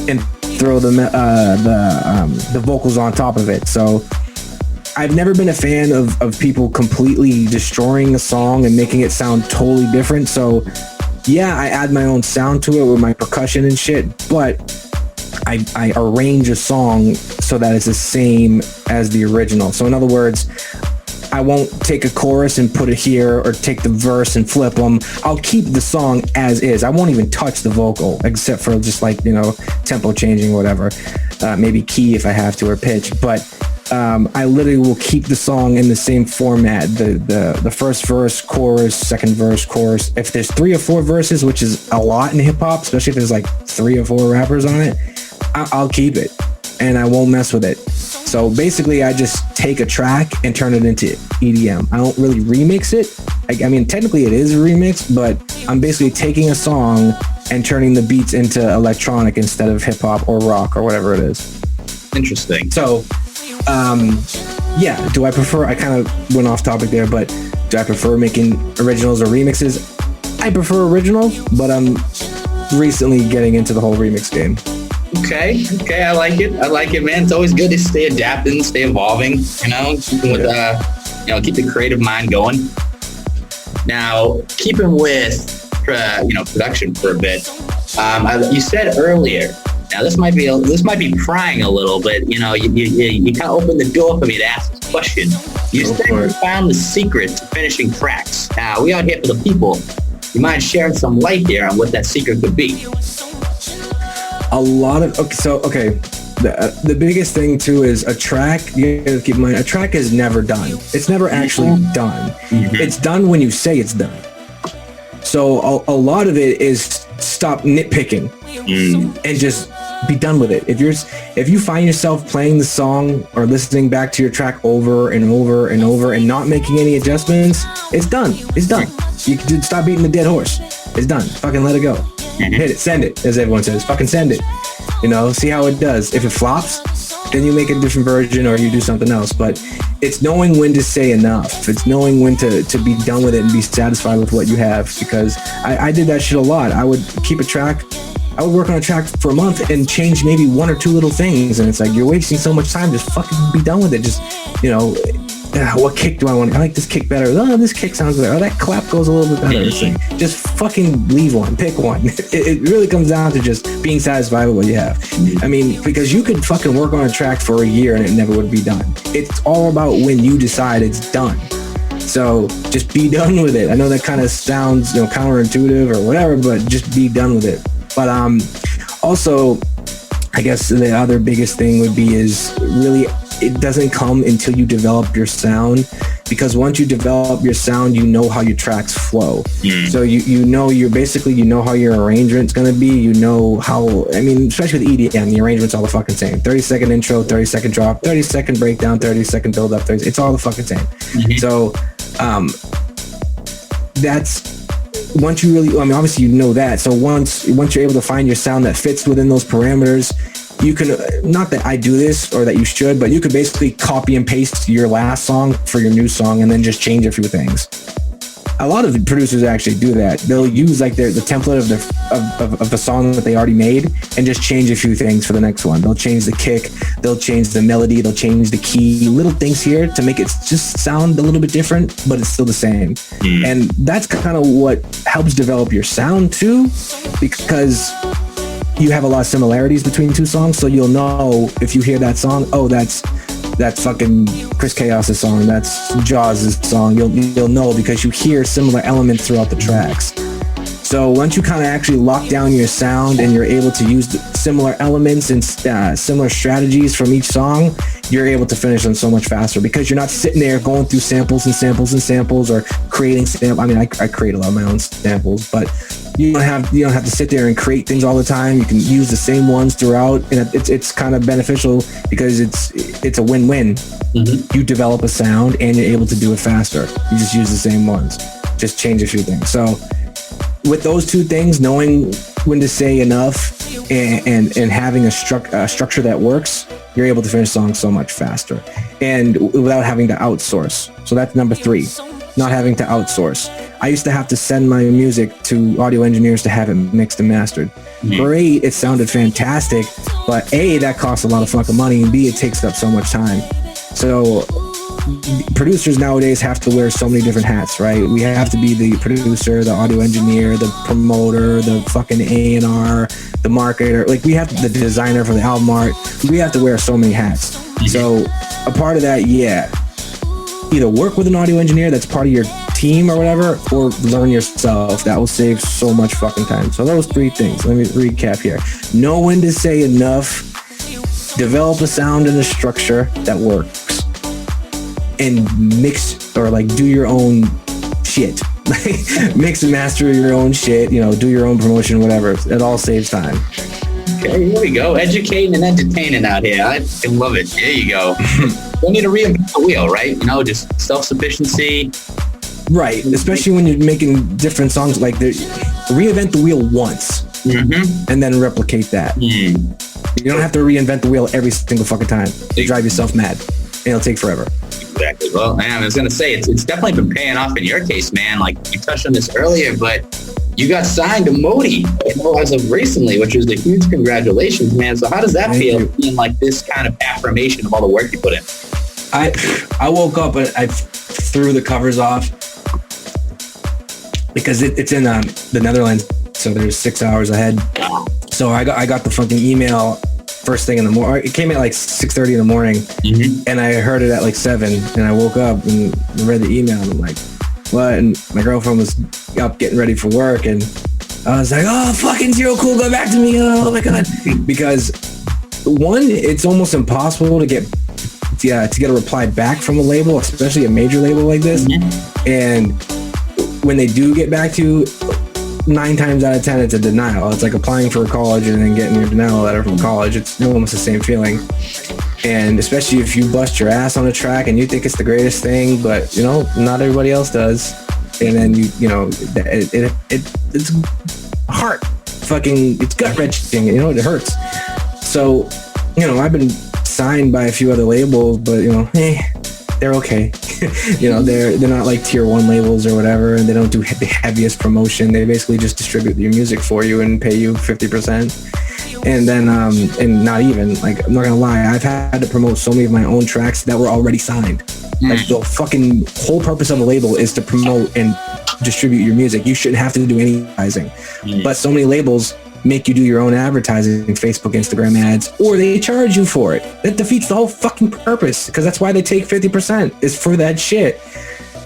Speaker 2: and throw the vocals on top of it. So I've never been a fan of people completely destroying a song and making it sound totally different. So yeah, I add my own sound to it with my percussion and shit, but I arrange a song so that it's the same as the original. So in other words, I won't take a chorus and put it here or take the verse and flip them. I'll keep the song as is. I won't even touch the vocal except for just like, tempo changing, whatever. Maybe key if I have to, or pitch. But I literally will keep the song in the same format. The first verse, chorus, second verse, chorus. If there's 3 or 4 verses, which is a lot in hip hop, especially if there's like 3 or 4 rappers on it, I'll keep it and I won't mess with it. So basically I just take a track and turn it into EDM. I don't really remix it. I mean, technically it is a remix, but I'm basically taking a song and turning the beats into electronic instead of hip hop or rock or whatever it is.
Speaker 1: Interesting.
Speaker 2: So yeah, do I prefer, I kind of went off topic there, but do I prefer making originals or remixes? I prefer originals, but I'm recently getting into the whole remix game.
Speaker 1: Okay, I like it, man. It's always good to stay adapting, stay evolving, keep the creative mind going. Now, keeping with, production for a bit, you said earlier, now this might be prying a little bit. You kind of opened the door for me to ask this question. You said you found the secret to finishing tracks. Now we out here for the people. You mind sharing some light here on what that secret could be?
Speaker 2: A lot of the biggest thing too is a track. You have to keep in mind, a track is never done. It's never actually done. It's done when you say it's done. So a lot of it is stop nitpicking and just be done with it. If you find yourself playing the song or listening back to your track over and over and over and not making any adjustments, it's done. It's done. You can stop beating the dead horse. It's done. Fucking let it go. Hit it. Send it, as everyone says. Fucking send it. See how it does. If it flops, then you make a different version or you do something else. But it's knowing when to say enough. It's knowing when to be done with it and be satisfied with what you have. Because I did that shit a lot. I would keep a track. I would work on a track for a month and change maybe 1 or 2 little things. And it's like, you're wasting so much time. Just fucking be done with it. Just, what kick do I want? I like this kick better. Oh, this kick sounds better. Oh, that clap goes a little bit better. It's like, just fucking leave one, pick one. It really comes down to just being satisfied with what you have. I mean, because you could fucking work on a track for a year and it never would be done. It's all about when you decide it's done. So just be done with it. I know that kind of sounds, counterintuitive or whatever, but just be done with it. But also, I guess the other biggest thing would be is really, it doesn't come until you develop your sound, because once you develop your sound, you know how your tracks flow. So you know how your arrangement's going to be. You know how, I mean, especially with EDM, the arrangement's all the fucking same. 30-second intro, 30-second drop, 30-second breakdown, 30-second build up. It's all the fucking same. So that's, once you really, I mean, obviously you know that. So once you're able to find your sound that fits within those parameters, you can, not that I do this or that you should, but you could basically copy and paste your last song for your new song and then just change a few things. A lot of the producers actually do that. They'll use like the template of the song that they already made and just change a few things for the next one. They'll change the kick, they'll change the melody, they'll change the key, little things here to make it just sound a little bit different, but it's still the same. And that's kind of what helps develop your sound too, because you have a lot of similarities between two songs. So you'll know if you hear that song, oh, that's fucking Chris Kaos' song, that's Jaws' song. You'll know because you hear similar elements throughout the tracks. So once you kind of actually lock down your sound and you're able to use the similar elements and similar strategies from each song, you're able to finish them so much faster because you're not sitting there going through samples and samples and samples or creating samples. I mean, I create a lot of my own samples, but you don't have to sit there and create things all the time. You can use the same ones throughout, and it's kind of beneficial because it's a win-win. You develop a sound and you're able to do it faster. You just use the same ones, just change a few things. So with those two things, knowing when to say enough and having a structure that works, you're able to finish songs so much faster and without having to outsource. So that's number 3, not having to outsource. I used to have to send my music to audio engineers to have it mixed and mastered. Great, it sounded fantastic, but A, that costs a lot of fucking money, and B, it takes up so much time. So producers nowadays have to wear so many different hats, right? We have to be the producer, the audio engineer, the promoter, the fucking A&R, the marketer. Like, we have the designer for the album art. We have to wear so many hats. So a part of that, either work with an audio engineer that's part of your team or whatever, or learn yourself. That will save so much fucking time. So those 3 things. Let me recap here. Know when to say enough, develop a sound and a structure that works, and mix or like do your own shit. Mix and master your own shit, do your own promotion, whatever. It all saves time.
Speaker 1: Okay, here we go. Educating and entertaining out here. I love it. There you go. Don't need to reinvent the wheel, right? Just self-sufficiency.
Speaker 2: Right, especially when you're making different songs. Like, reinvent the wheel once and then replicate that. You don't have to reinvent the wheel every single fucking time. You drive yourself mad. And it'll take forever.
Speaker 1: Exactly. Well, man, I was going to say, it's definitely been paying off in your case, man. Like, you touched on this earlier, but you got signed to Modi, as of recently, which is a huge congratulations, man. So how does that feel, being like this kind of affirmation of all the work you put in?
Speaker 2: I woke up and I threw the covers off because it's in the Netherlands, so there's 6 hours ahead. So I got the fucking email first thing in the morning. It came at like 6:30 in the morning, and I heard it at like 7, and I woke up and read the email, and I'm like, what? And my girlfriend was up getting ready for work, and I was like, oh, fucking Zero Cool, go back to me. Oh my God. Because one, it's almost impossible to get a reply back from a label, especially a major label like this. And when they do get back to you, 9 times out of 10, it's a denial. It's like applying for a college and then getting your denial letter from college. It's almost the same feeling. And especially if you bust your ass on a track and you think it's the greatest thing, but not everybody else does. And then it's heart fucking, it's gut wrenching. It hurts. So, I've been signed by a few other labels, but they're okay. They're not like tier 1 labels or whatever, and they don't do the heaviest promotion. They basically just distribute your music for you and pay you 50%. And then, and not even, like, I'm not gonna lie, I've had to promote so many of my own tracks that were already signed. Like the fucking whole purpose of a label is to promote and distribute your music. You shouldn't have to do any advertising. But so many labels make you do your own advertising, Facebook, Instagram ads, or they charge you for it. That defeats the whole fucking purpose, because that's why they take 50% is for that shit.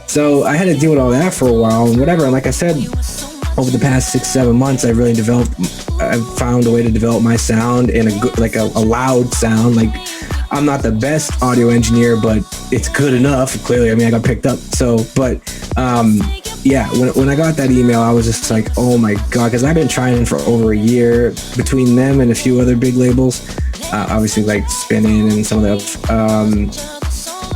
Speaker 2: So I had to deal with all that for a while and whatever. And like I said, over the past 6-7 months, I've found a way to develop my sound in a good, like a loud sound. Like, I'm not the best audio engineer, but it's good enough. Clearly, I mean, I got picked up. So, but yeah, when I got that email, I was just like, oh my God, because I've been trying for over a year between them and a few other big labels. Obviously, like Spinning and some of the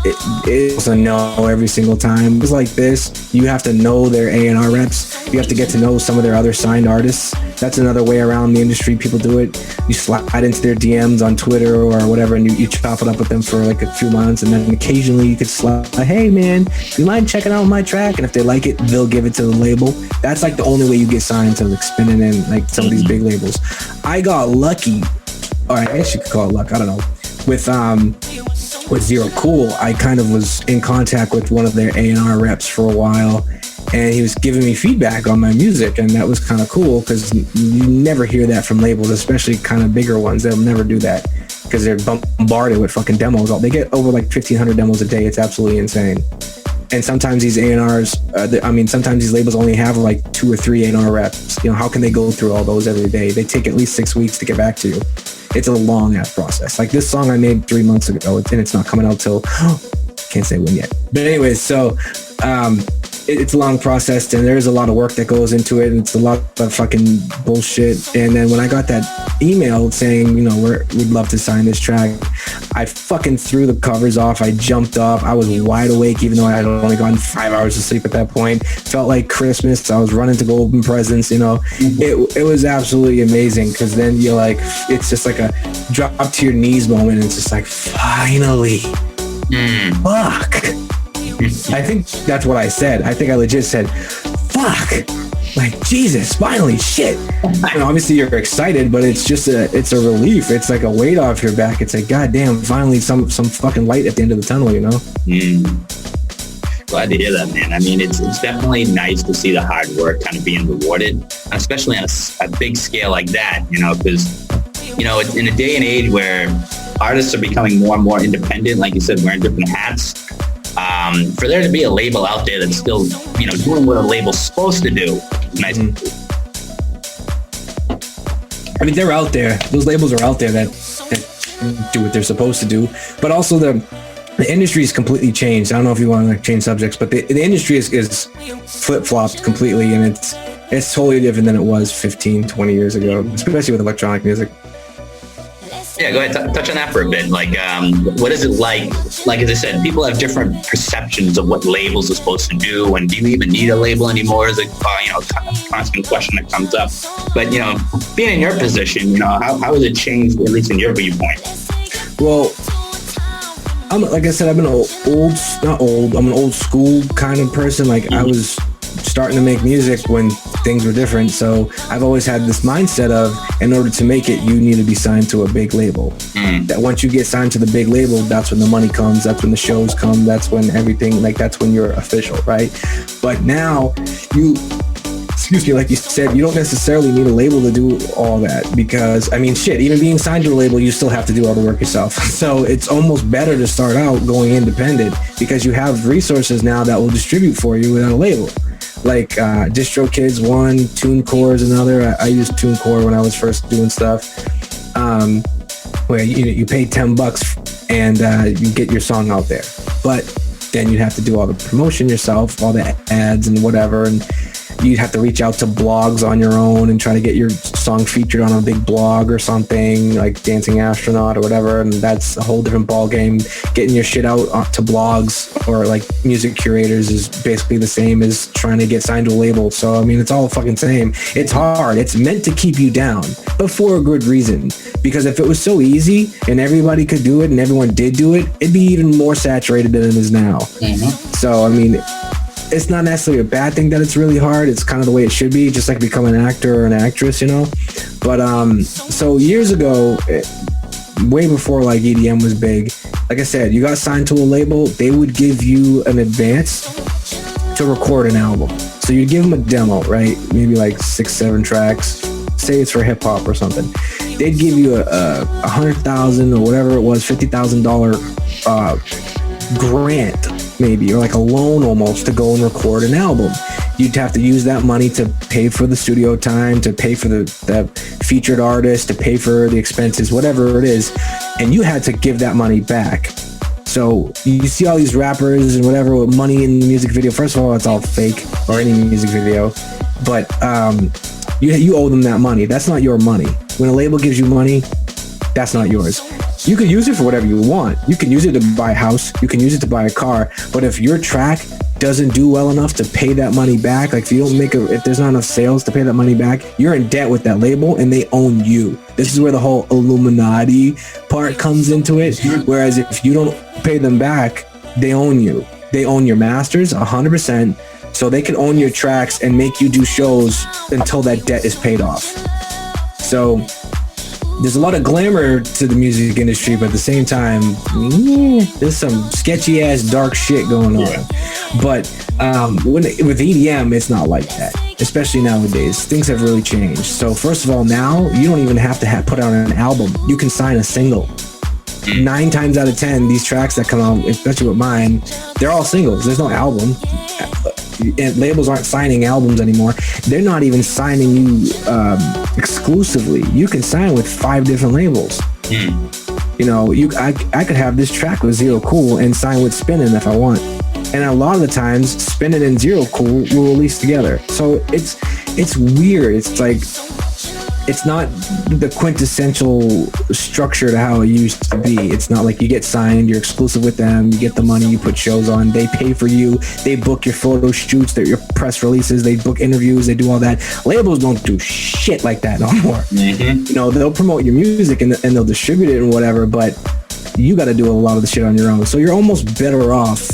Speaker 2: it also know every single time. It's like this. You have to know their A&R reps. You have to get to know some of their other signed artists. That's another way around the industry. People do it. You slide into their DMs on Twitter or whatever, and you chop it up with them for like a few months, and then occasionally you could slide, hey man, do you mind checking out my track? And if they like it, they'll give it to the label. That's like the only way you get signed to like Spinning and like some of these big labels. I got lucky, or I guess you could call it luck, I don't know, with Zero Cool. I kind of was in contact with one of their A&R reps for a while, and he was giving me feedback on my music, and that was kind of cool because you never hear that from labels, especially kind of bigger ones. They'll never do that because they're bombarded with fucking demos. They get over like 1,500 demos a day. It's absolutely insane. And sometimes these A&Rs, sometimes these labels only have like 2 or 3 A&R reps. You know, how can they go through all those every day? They take at least 6 weeks to get back to you. It's a long ass process. Like this song I made 3 months ago, and it's not coming out till can't say when yet. But anyways, so it's a long process, and there's a lot of work that goes into it, and it's a lot of fucking bullshit. And then when I got that email saying, you know, we'd love to sign this track, I fucking threw the covers off. I jumped up. I was wide awake, even though I had only gotten 5 hours of sleep at that point. Felt like Christmas. I was running to go open presents, you know. It was absolutely amazing, because then you're like, it's just like a drop to your knees moment, and it's just like, finally. Fuck. I think that's what I said. I think I legit said, fuck. Like, Jesus, finally, shit. And obviously you're excited, but it's just it's a relief. It's like a weight off your back. It's like, goddamn, finally some fucking light at the end of the tunnel, you know?
Speaker 1: Glad to hear that, man. I mean, it's definitely nice to see the hard work kind of being rewarded, especially on a big scale like that, you know, because, you know, it's in a day and age where artists are becoming more and more independent, like you said, wearing different hats. For there to be a label out there that's still, you know, doing what a label's supposed to do. Nice.
Speaker 2: I mean, they're out there. Those labels are out there that do what they're supposed to do. But also the industry is completely changed. I don't know if you want to change subjects, but the industry is flip-flopped completely, and it's totally different than it was 15, 20 years ago, especially with electronic music.
Speaker 1: Yeah, go ahead. Touch on that for a bit. Like, what is it like? Like, as I said, people have different perceptions of what labels are supposed to do, and do you even need a label anymore? Is a constant question that comes up. But, you know, being in your position, you know, how has it changed, at least in your viewpoint?
Speaker 2: Well, like I said, I'm an old school kind of person. Like, I was starting to make music when things were different, so I've always had this mindset of, in order to make it, you need to be signed to a big label. That once you get signed to the big label, that's when the money comes, that's when the shows come, that's when everything, like, that's when you're official, right? But now like you said, you don't necessarily need a label to do all that, because I mean, shit, even being signed to a label, you still have to do all the work yourself. So it's almost better to start out going independent, because you have resources now that will distribute for you without a label. Like DistroKid's one, TuneCore is another. I used TuneCore when I was first doing stuff, where you pay $10 and you get your song out there. But then you'd have to do all the promotion yourself, all the ads and whatever, and you'd have to reach out to blogs on your own and try to get your song featured on a big blog or something, like Dancing Astronaut or whatever, and that's a whole different ball game. Getting your shit out to blogs or like music curators is basically the same as trying to get signed to a label. So I mean, it's all fucking same. It's hard. It's meant to keep you down, but for a good reason. Because if it was so easy and everybody could do it and everyone did do it, it'd be even more saturated than it is now. So I mean, it's not necessarily a bad thing that it's really hard. It's kind of the way it should be, just like becoming an actor or an actress, you know? But so years ago, way before like EDM was big, like I said, you got signed to a label, they would give you an advance to record an album. So you give them a demo, right? Maybe like 6-7 tracks. Say it's for hip hop or something. They'd give you a $100,000 or whatever it was, $50,000 grant maybe, or like a loan almost, to go and record an album. You'd have to use that money to pay for the studio time, to pay for the featured artist, to pay for the expenses, whatever it is, and you had to give that money back. So you see all these rappers and whatever with money in the music video. First of all, it's all fake, or any music video, but you owe them that money. That's not your money. When a label gives you money, that's not yours. You can use it for whatever you want. You can use it to buy a house. You can use it to buy a car. But if your track doesn't do well enough to pay that money back, like if you don't if there's not enough sales to pay that money back, you're in debt with that label and they own you. This is where the whole Illuminati part comes into it. Whereas if you don't pay them back, they own you. They own your masters 100%. So they can own your tracks and make you do shows until that debt is paid off. So there's a lot of glamour to the music industry, but at the same time, there's some sketchy ass dark shit going on. But with EDM, it's not like that, especially nowadays. Things have really changed. So first of all, now you don't even have to put out an album. You can sign a single. 9 times out of 10, these tracks that come out, especially with mine, they're all singles. There's no album. And labels aren't signing albums anymore. They're not even signing you exclusively. You can sign with 5 different labels. You know, I could have this track with Zero Cool and sign with Spinnin' if I want. And a lot of the times, Spinnin' and Zero Cool will release together. So it's weird. It's like, it's not the quintessential structure to how it used to be. It's not like you get signed, you're exclusive with them, you get the money, you put shows on, they pay for you, they book your photo shoots, your press releases, they book interviews, they do all that. Labels don't do shit like that no more. You know, they'll promote your music and they'll distribute it and whatever, but you got to do a lot of the shit on your own. So you're almost better off,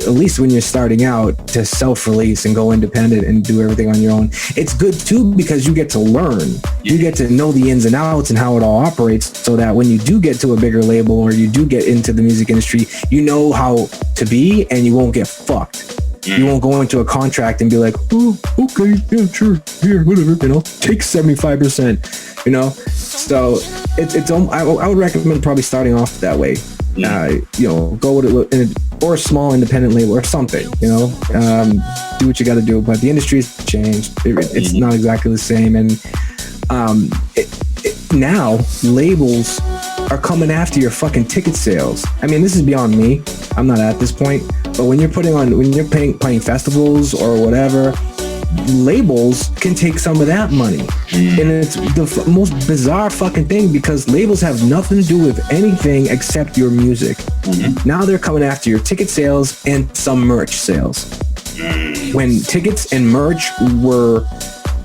Speaker 2: at least when you're starting out, to self-release and go independent and do everything on your own. It's good too because you get to learn. You get to know the ins and outs and how it all operates, so that when you do get to a bigger label or you do get into the music industry, you know how to be and you won't get fucked. You won't go into a contract and be like, oh, okay, yeah, sure, here, whatever, you know, take 75%, you know? So I would recommend probably starting off that way. You know, go with it or a small independent label or something, you know, do what you got to do. But the industry's changed. It's not exactly the same. And now labels are coming after your fucking ticket sales. I mean, this is beyond me. I'm not at this point. But when you're playing festivals or whatever, labels can take some of that money. And it's the most bizarre fucking thing, because labels have nothing to do with anything except your music. Now they're coming after your ticket sales and some merch sales. When tickets and merch were,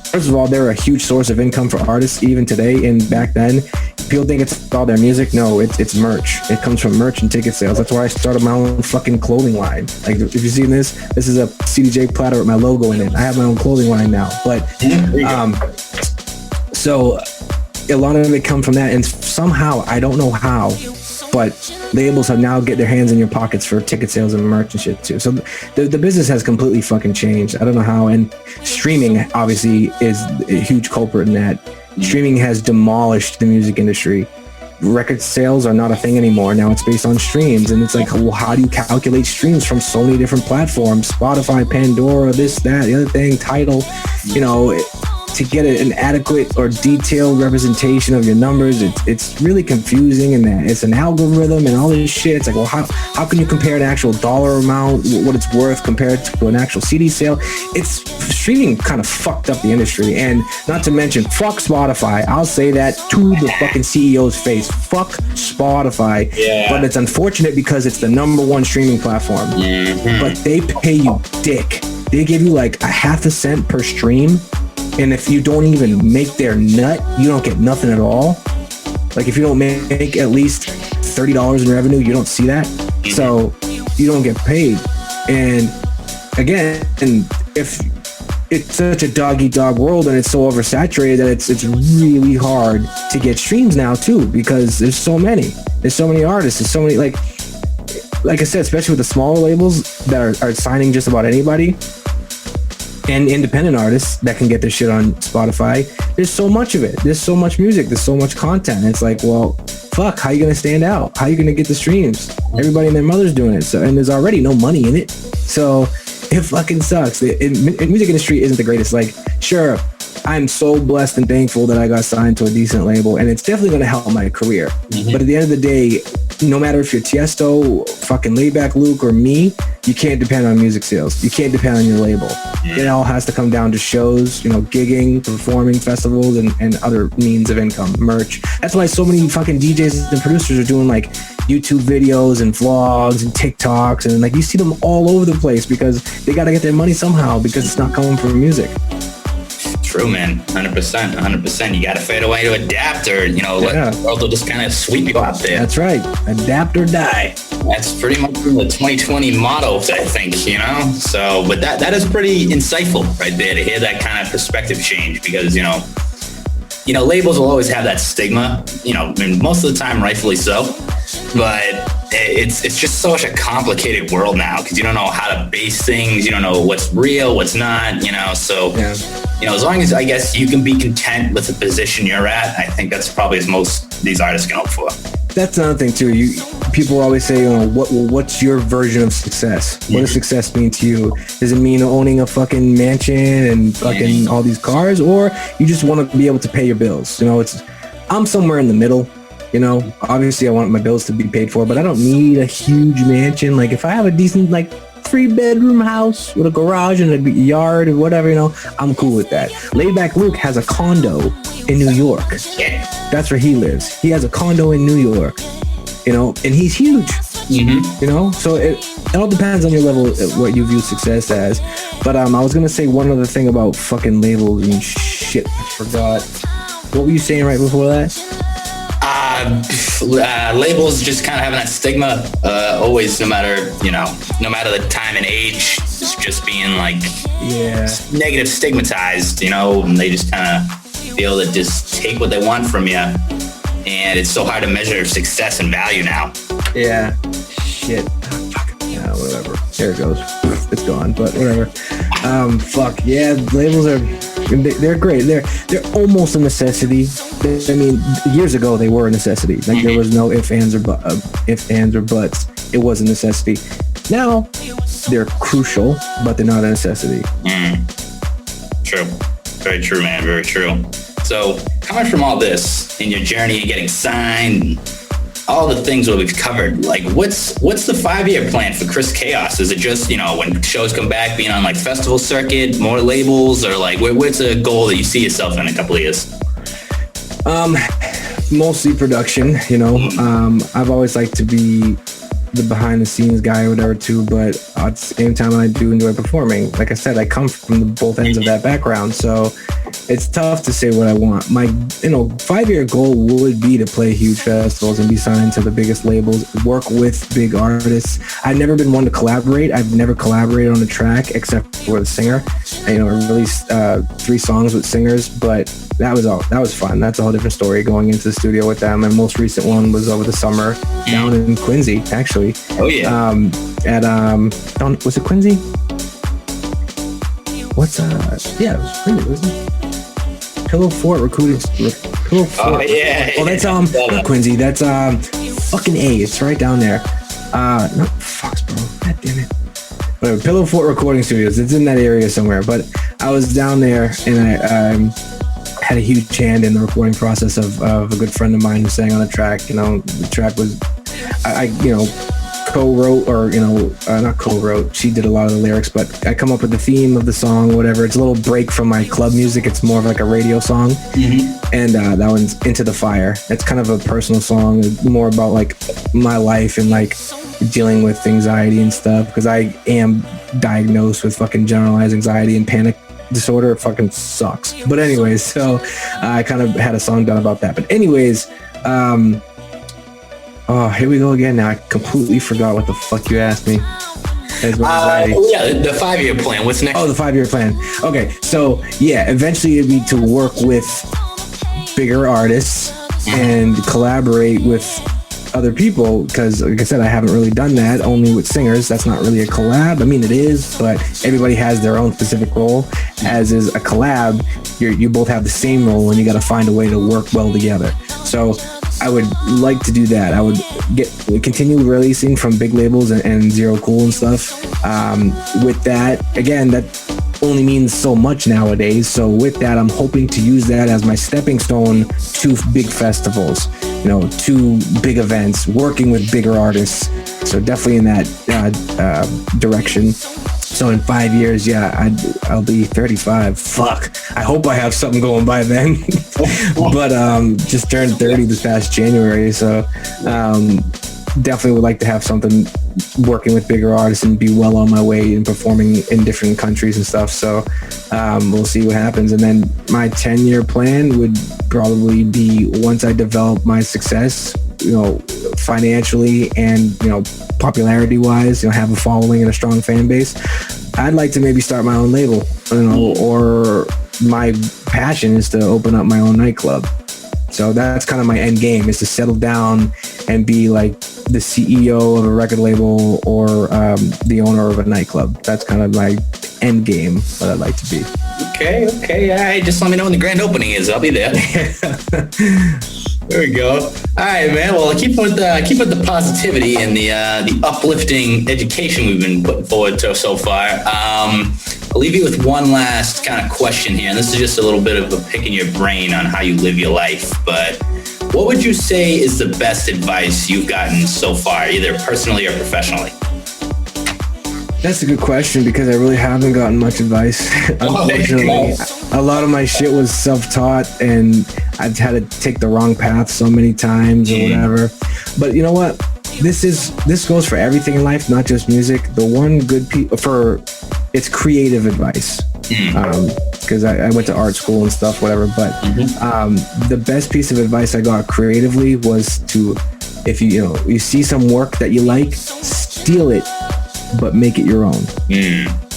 Speaker 2: first of all, they're a huge source of income for artists even today, and back then people think it's all their music. No, it's merch. It comes from merch and ticket sales. That's why I started my own fucking clothing line. Like, if you've seen this is a CDJ platter with my logo in it. I have my own clothing line now. But so a lot of it come from that, and somehow, I don't know how, but labels have now get their hands in your pockets for ticket sales and merch and shit too. So the business has completely fucking changed. I don't know how. And streaming obviously is a huge culprit in that. Streaming has demolished the music industry. Record sales are not a thing anymore. Now it's based on streams. And it's like, well, how do you calculate streams from so many different platforms? Spotify, Pandora, this, that, the other thing, Tidal, you know, to get an adequate or detailed representation of your numbers, it's really confusing, and it's an algorithm and all this shit. It's like, well, how can you compare an actual dollar amount, what it's worth compared to an actual CD sale? It's streaming kind of fucked up the industry, and not to mention, fuck Spotify. I'll say that to the fucking CEO's face. Fuck Spotify. But it's unfortunate because it's the #1 streaming platform. But they pay you dick. They give you like a half a cent per stream. And if you don't even make their nut, you don't get nothing at all. Like, if you don't make at least $30 in revenue, you don't see that. So you don't get paid. And again, if it's such a dog eat dog world, and it's so oversaturated that it's really hard to get streams now too, because there's so many artists, there's so many, like I said, especially with the smaller labels that are signing just about anybody, and independent artists that can get their shit on Spotify. There's so much of it. There's so much music. There's so much content. It's like, well, fuck, how you gonna stand out? How you gonna get the streams? Everybody and their mother's doing it. So, and there's already no money in it. So it fucking sucks. The music industry isn't the greatest. Like, sure, I'm so blessed and thankful that I got signed to a decent label, and it's definitely gonna help my career. But at the end of the day, no matter if you're Tiesto, fucking Laidback Luke, or me, you can't depend on music sales. You can't depend on your label. It all has to come down to shows, gigging, performing, festivals, and other means of income, merch. That's why so many fucking DJs and producers are doing like YouTube videos and vlogs and TikToks, and like you see them all over the place because they got to get their money somehow, because it's not coming from music.
Speaker 1: True, man. 100%. You got to fade away to adapt, or let the world will just kind of sweep you out there.
Speaker 2: That's right. Adapt or die.
Speaker 1: That's pretty much the 2020 motto, I think. So, but that is pretty insightful right there to hear that kind of perspective change, because labels will always have that stigma. And most of the time, rightfully so. But it's just such a complicated world now, because you don't know how to base things. You don't know what's real, what's not. So. Yeah. As long as, I guess, you can be content with the position you're at, I think that's probably as most these artists can hope for.
Speaker 2: That's another thing too. People always say, what's your version of success? What does success mean to you? Does it mean owning a fucking mansion and fucking all these cars, or you just want to be able to pay your bills? I'm somewhere in the middle. Obviously I want my bills to be paid for, but I don't need a huge mansion. Like, if I have a decent 3-bedroom house with a garage and a yard or whatever, I'm cool with that. Laidback Luke has a condo in New York. That's where he lives. He has a condo in New York, and he's huge. So it all depends on your level of what you view success as. But I was gonna say one other thing about fucking labels and shit. I forgot. What were you saying right before that?
Speaker 1: Labels just kind of having that stigma, always, no matter the time and age, just being negative stigmatized, and they just kind of feel that just take what they want from you, and it's so hard to measure success and value now. Yeah. Shit. Yeah, whatever. There it goes. It's gone, but whatever.
Speaker 2: Labels they're great. They're almost a necessity. I mean, years ago they were a necessity. There was no ifs, ands, or buts. It was a necessity. Now they're crucial, but they're not a necessity.
Speaker 1: True. Very true, man. Very true. So, coming from all this in your journey and getting signed, all the things that we've covered, what's the 5-year plan for Chris Kaos? Is it just, when shows come back, being on festival circuit, more labels, or what's a goal that you see yourself in a couple of years?
Speaker 2: Mostly production, I've always liked to be the behind the scenes guy or whatever too, but at the same time I do enjoy performing. Like I said, I come from both ends of that background, so it's tough to say what I want. My 5-year goal would be to play huge festivals and be signed to the biggest labels, work with big artists. I've never been one to collaborate. I've never collaborated on a track except for the singer. I released 3 songs with singers, but that was fun. That's a whole different story, going into the studio with them. My most recent one was over the summer down in Quincy, actually.
Speaker 1: Oh yeah.
Speaker 2: Was it Quincy? Yeah, it was Quincy, wasn't it? Pillow Fort recruiting. Pillow Fort.
Speaker 1: Oh yeah.
Speaker 2: Oh, that's not Quincy. That's fucking A. It's right down there. No, Foxborough. God damn it. Whatever. Pillow Fort Recording Studios. It's in that area somewhere. But I was down there, and I had a huge hand in the recording process of a good friend of mine who sang on the track. The track was, I co-wrote, or not co-wrote, she did a lot of the lyrics, but I come up with the theme of the song, whatever. It's a little break from my club music. It's more of a radio song. And that one's Into the Fire. It's kind of a personal song, more about my life and dealing with anxiety and stuff, because I am diagnosed with fucking generalized anxiety and panic disorder. It fucking sucks. But anyways, so I kind of had a song done about that. But anyways, here we go again. Now I completely forgot what the fuck you asked me.
Speaker 1: Yeah, the 5-year plan. What's next?
Speaker 2: Oh, the 5-year plan. Okay, so yeah, eventually it'd be to work with bigger artists and collaborate with other people, because like I said, I haven't really done that, only with singers. That's not really a collab. I mean, it is, but everybody has their own specific role. As is a collab, you both have the same role, and you got to find a way to work well together. So I would like to do that. I would continue releasing from big labels and Zero Cool and stuff. With that, again, that only means so much nowadays. So with that, I'm hoping to use that as my stepping stone to big festivals, to big events, working with bigger artists. So definitely in that direction. So in 5 years, I'll be 35. Fuck. I hope I have something going by then. But just turned 30 this past January. So definitely would like to have something working with bigger artists and be well on my way and performing in different countries and stuff. So we'll see what happens. And then my 10-year plan would probably be, once I develop my success, financially and, popularity wise, have a following and a strong fan base, I'd like to maybe start my own label, or my passion is to open up my own nightclub. So that's kind of my end game, is to settle down and be like the CEO of a record label or the owner of a nightclub. That's kind of my end game, what I'd like to be.
Speaker 1: Okay. All right, just let me know when the grand opening is. I'll be there. There we go. All right, man. Well, keep with the positivity and the uplifting education we've been putting forward to so far. I'll leave you with one last kind of question here, and this is just a little bit of a picking your brain on how you live your life. But what would you say is the best advice you've gotten so far, either personally or professionally?
Speaker 2: That's a good question, because I really haven't gotten much advice. Unfortunately, a lot of my shit was self-taught, and I've had to take the wrong path so many times or whatever. But you know what? This goes for everything in life, not just music. The one good it's creative advice. Because I went to art school and stuff, whatever. But the best piece of advice I got creatively was to, if you see some work that you like, steal it, but make it your own.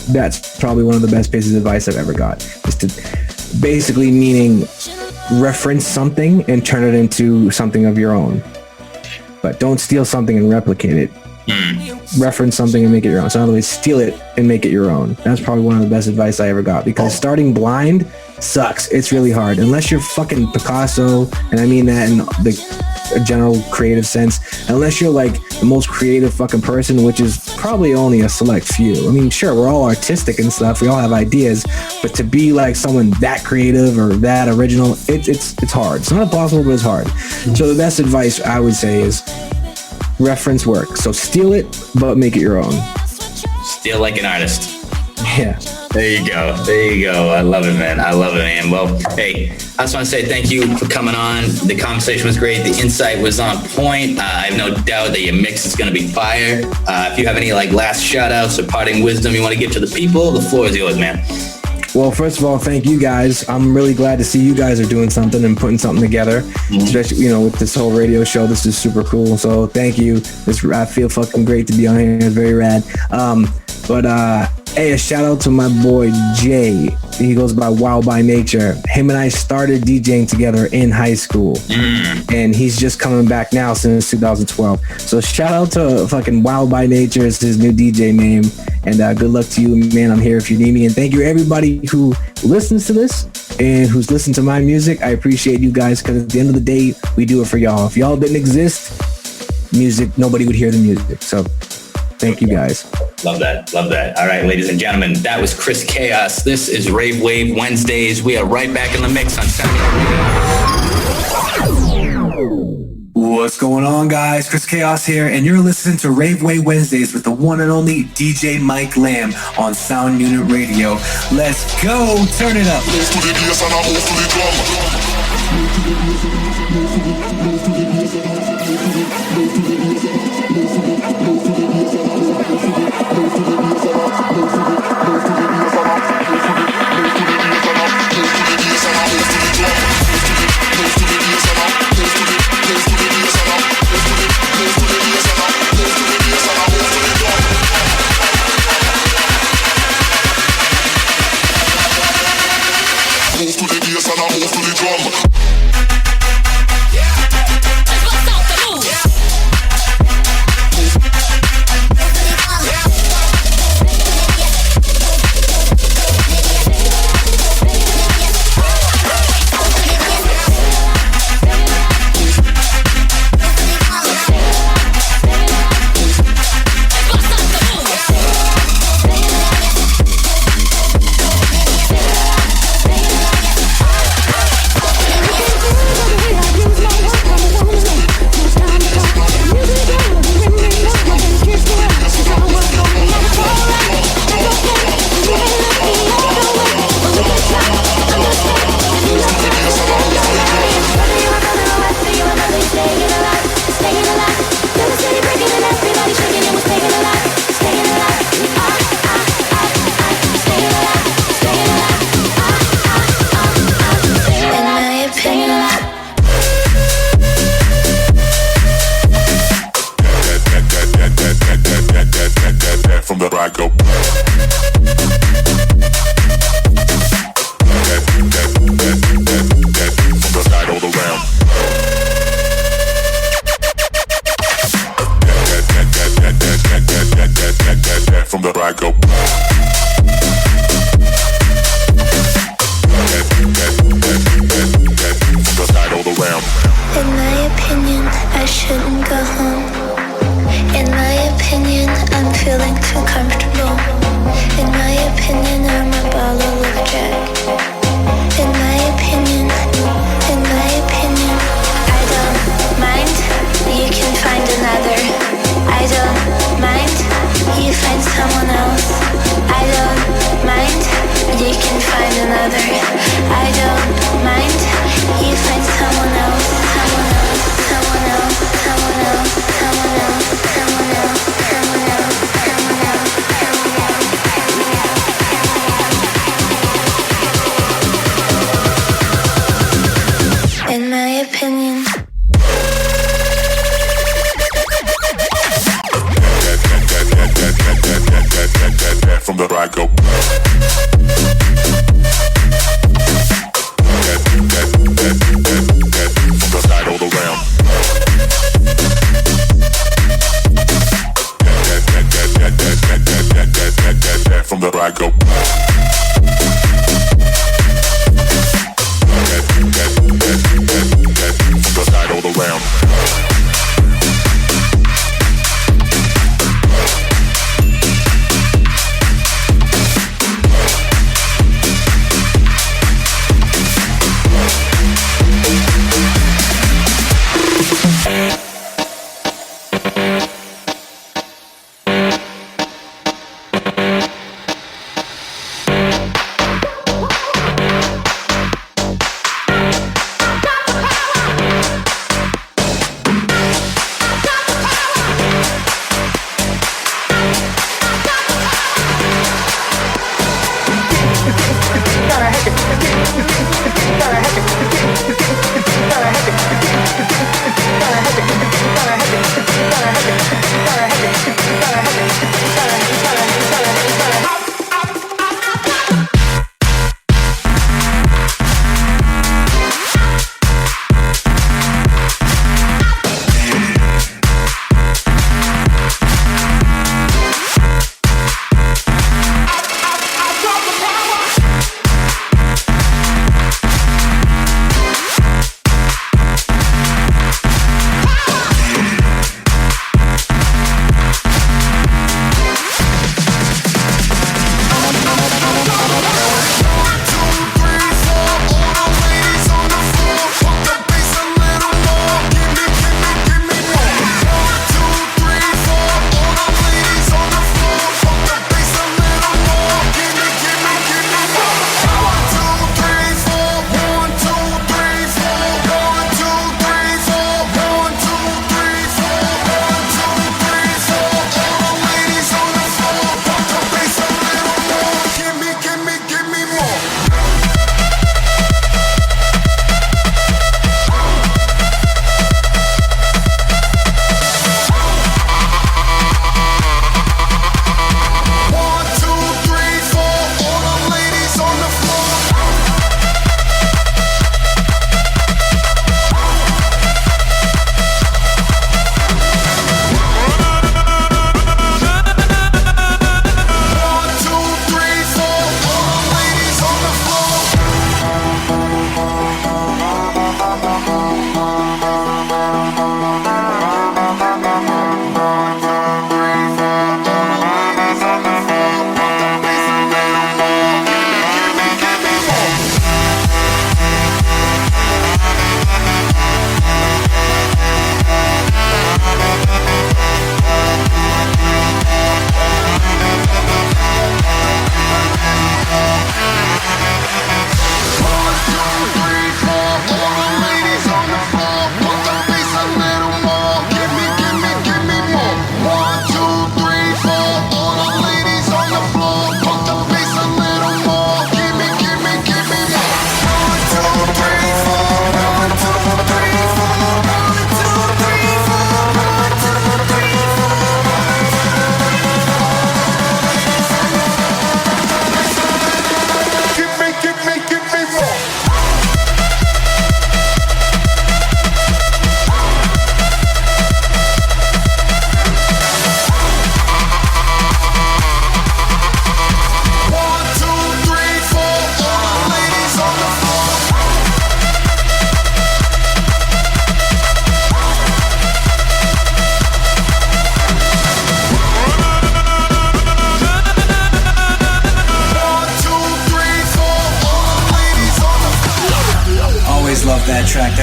Speaker 2: That's probably one of the best pieces of advice I've ever got. Is to basically meaning reference something and turn it into something of your own. But don't steal something and replicate it. Reference something and make it your own. So in other words, steal it and make it your own. That's probably one of the best advice I ever got, because starting blind sucks. It's really hard. Unless you're fucking Picasso, and I mean that in the general creative sense, unless you're like the most creative fucking person, which is probably only a select few. I mean, sure, we're all artistic and stuff, we all have ideas, but to be like someone that creative or that original, it's hard. It's not impossible, but it's hard. So the best advice I would say is reference work. So steal it, but make it your own.
Speaker 1: Steal like an artist.
Speaker 2: Yeah.
Speaker 1: There you go. I love it, man. Well, hey, I just want to say thank you for coming on. The conversation was great. The insight was on point. I have no doubt that your mix is going to be fire. If you have any last shout outs or parting wisdom you want to give to the people, the floor is yours, man.
Speaker 2: Well, first of all, thank you guys. I'm really glad to see you guys are doing something and putting something together, especially, with this whole radio show. This is super cool. So thank you. I feel fucking great to be on here. It's very rad. Hey, a shout out to my boy Jay. He goes by Wild by Nature. Him and I started DJing together in high school, and he's just coming back now since 2012. So shout out to fucking Wild by Nature. It's his new DJ name, and good luck to you, man. I'm here if you need me, and thank you everybody who listens to this and who's listened to my music. I appreciate you guys, because at the end of the day, we do it for y'all. If y'all didn't exist, nobody would hear the music. So thank you guys.
Speaker 1: Love that. All right, ladies and gentlemen, that was Chris Kaos. This is Rave Wave Wednesdays. We are right back in the mix on Sound Unit.
Speaker 4: What's going on, guys? Chris Kaos here, and you're listening to Rave Wave Wednesdays with the one and only DJ Mike Lamb on Sound Unit Radio. Let's go. Turn it up.
Speaker 7: In my opinion, I shouldn't go home. In my opinion, I'm feeling too comfortable. In my opinion, I'm a bottle of Jack. In my opinion, I don't mind. You can find another. I don't mind. You find someone else. I don't mind. You can find another. I don't mind. You find someone else. Someone else. Someone else. Someone else. Someone else. Someone else. Someone else. Someone else. In my opinion.
Speaker 6: From the back up. From the side all around. From the back up. From the side.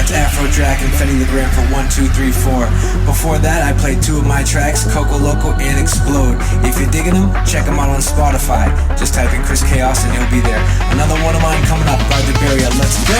Speaker 4: That's Afro Jack and Fetty LeGrand for 1, 2, 3, 4. Before that, I played two of my tracks, Coco Loco and Explode. If you're digging them, check them out on Spotify. Just type in Chris Kaos and he'll be there. Another one of mine coming up, Guard the Barrier. Let's go!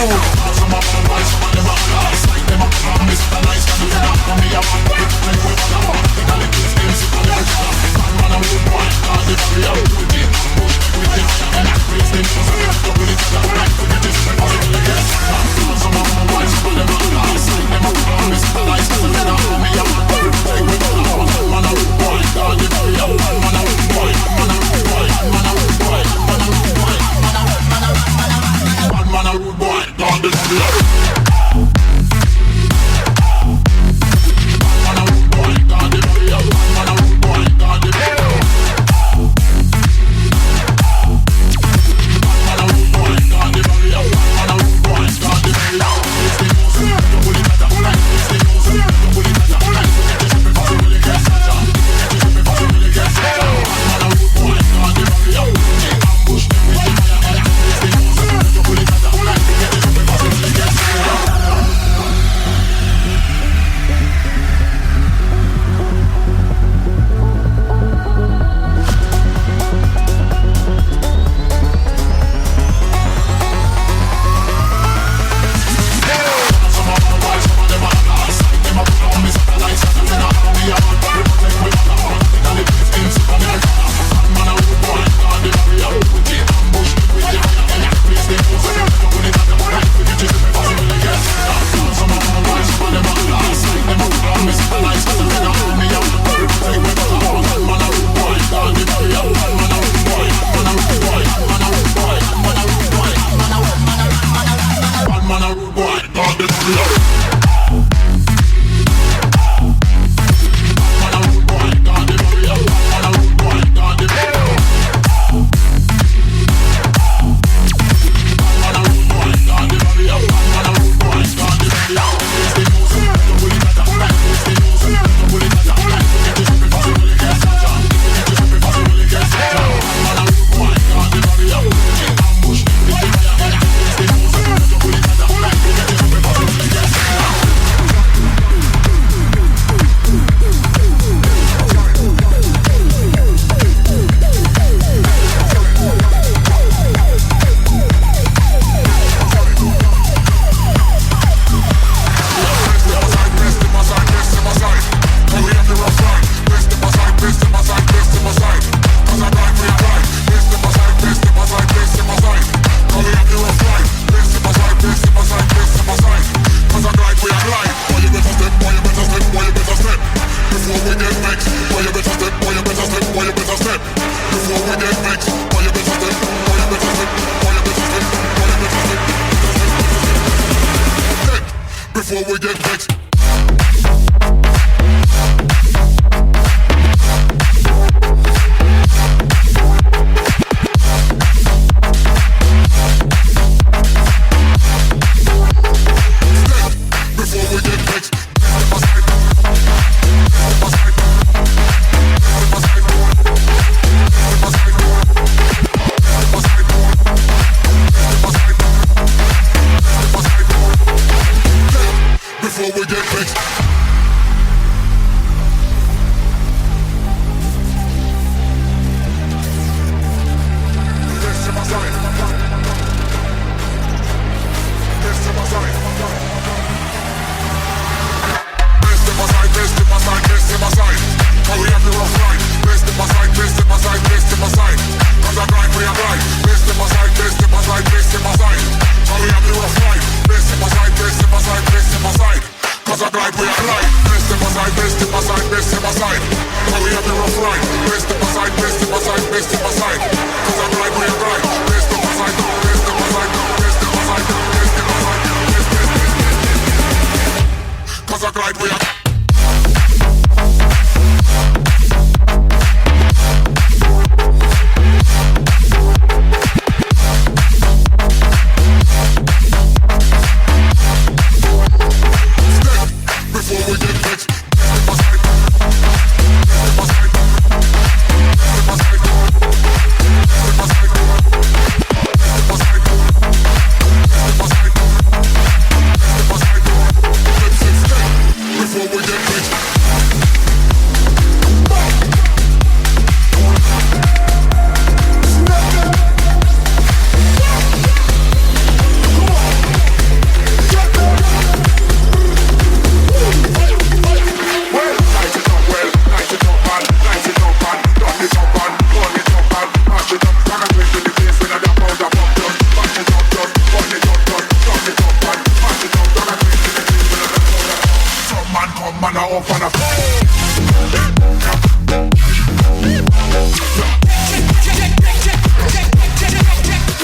Speaker 6: come and off and a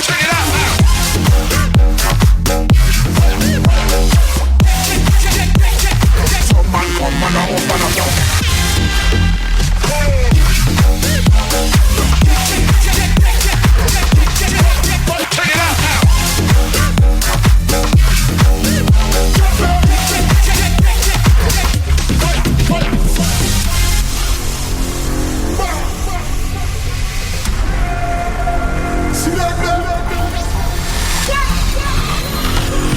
Speaker 6: check it out now. Some man come and off and a check it out now. See that man?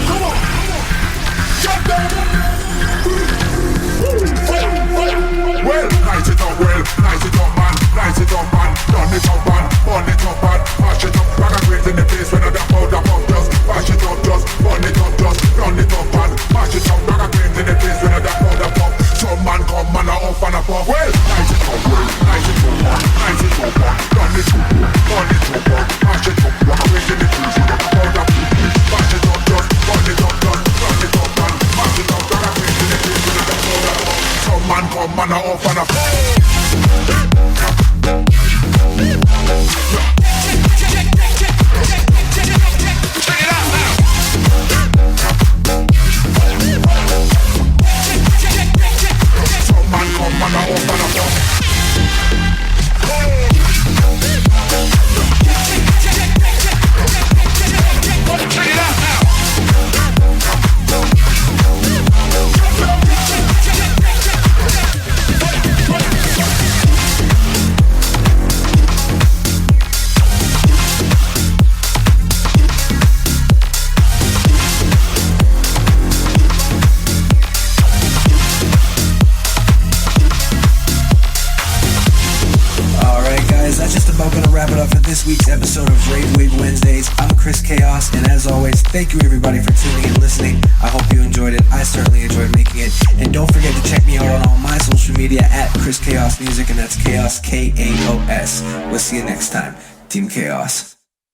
Speaker 6: Come on. Shut down. Well, nice it up, man. Nice it up, man. Done it up, man. Burn it up, man. Mash it up. Rock a great in the place when I dump out the pump dust. Mash it up, just. Burn it up, just. Done it up, man. Mash it up. Rock a great in the place when I dump out the pump. Some man come, man, I off and a pump. Well, nice it up, man. Nice it up, man. Nice it up, man. Done it up, burn it up, man. Mash it up. Rock a great in the place when I dump out the pump. Mash it up, just. Burn it up, just. Done it up, man. Mash it up. Rock a great in the place when I dump out the pump. Some man come, man, I off and a pump. Check it out now. Some man come, man, I off and a pump. Check it out now.
Speaker 4: That's just about gonna wrap it up for this week's episode of Rave Wave Wednesdays. I'm Chris Kaos, and as always, thank you everybody for tuning and listening. I hope you enjoyed it. I certainly enjoyed making it. And don't forget to check me out on all my social media at Chris Kaos Music, and that's Chaos, K-A-O-S. We'll see you next time. Team Chaos.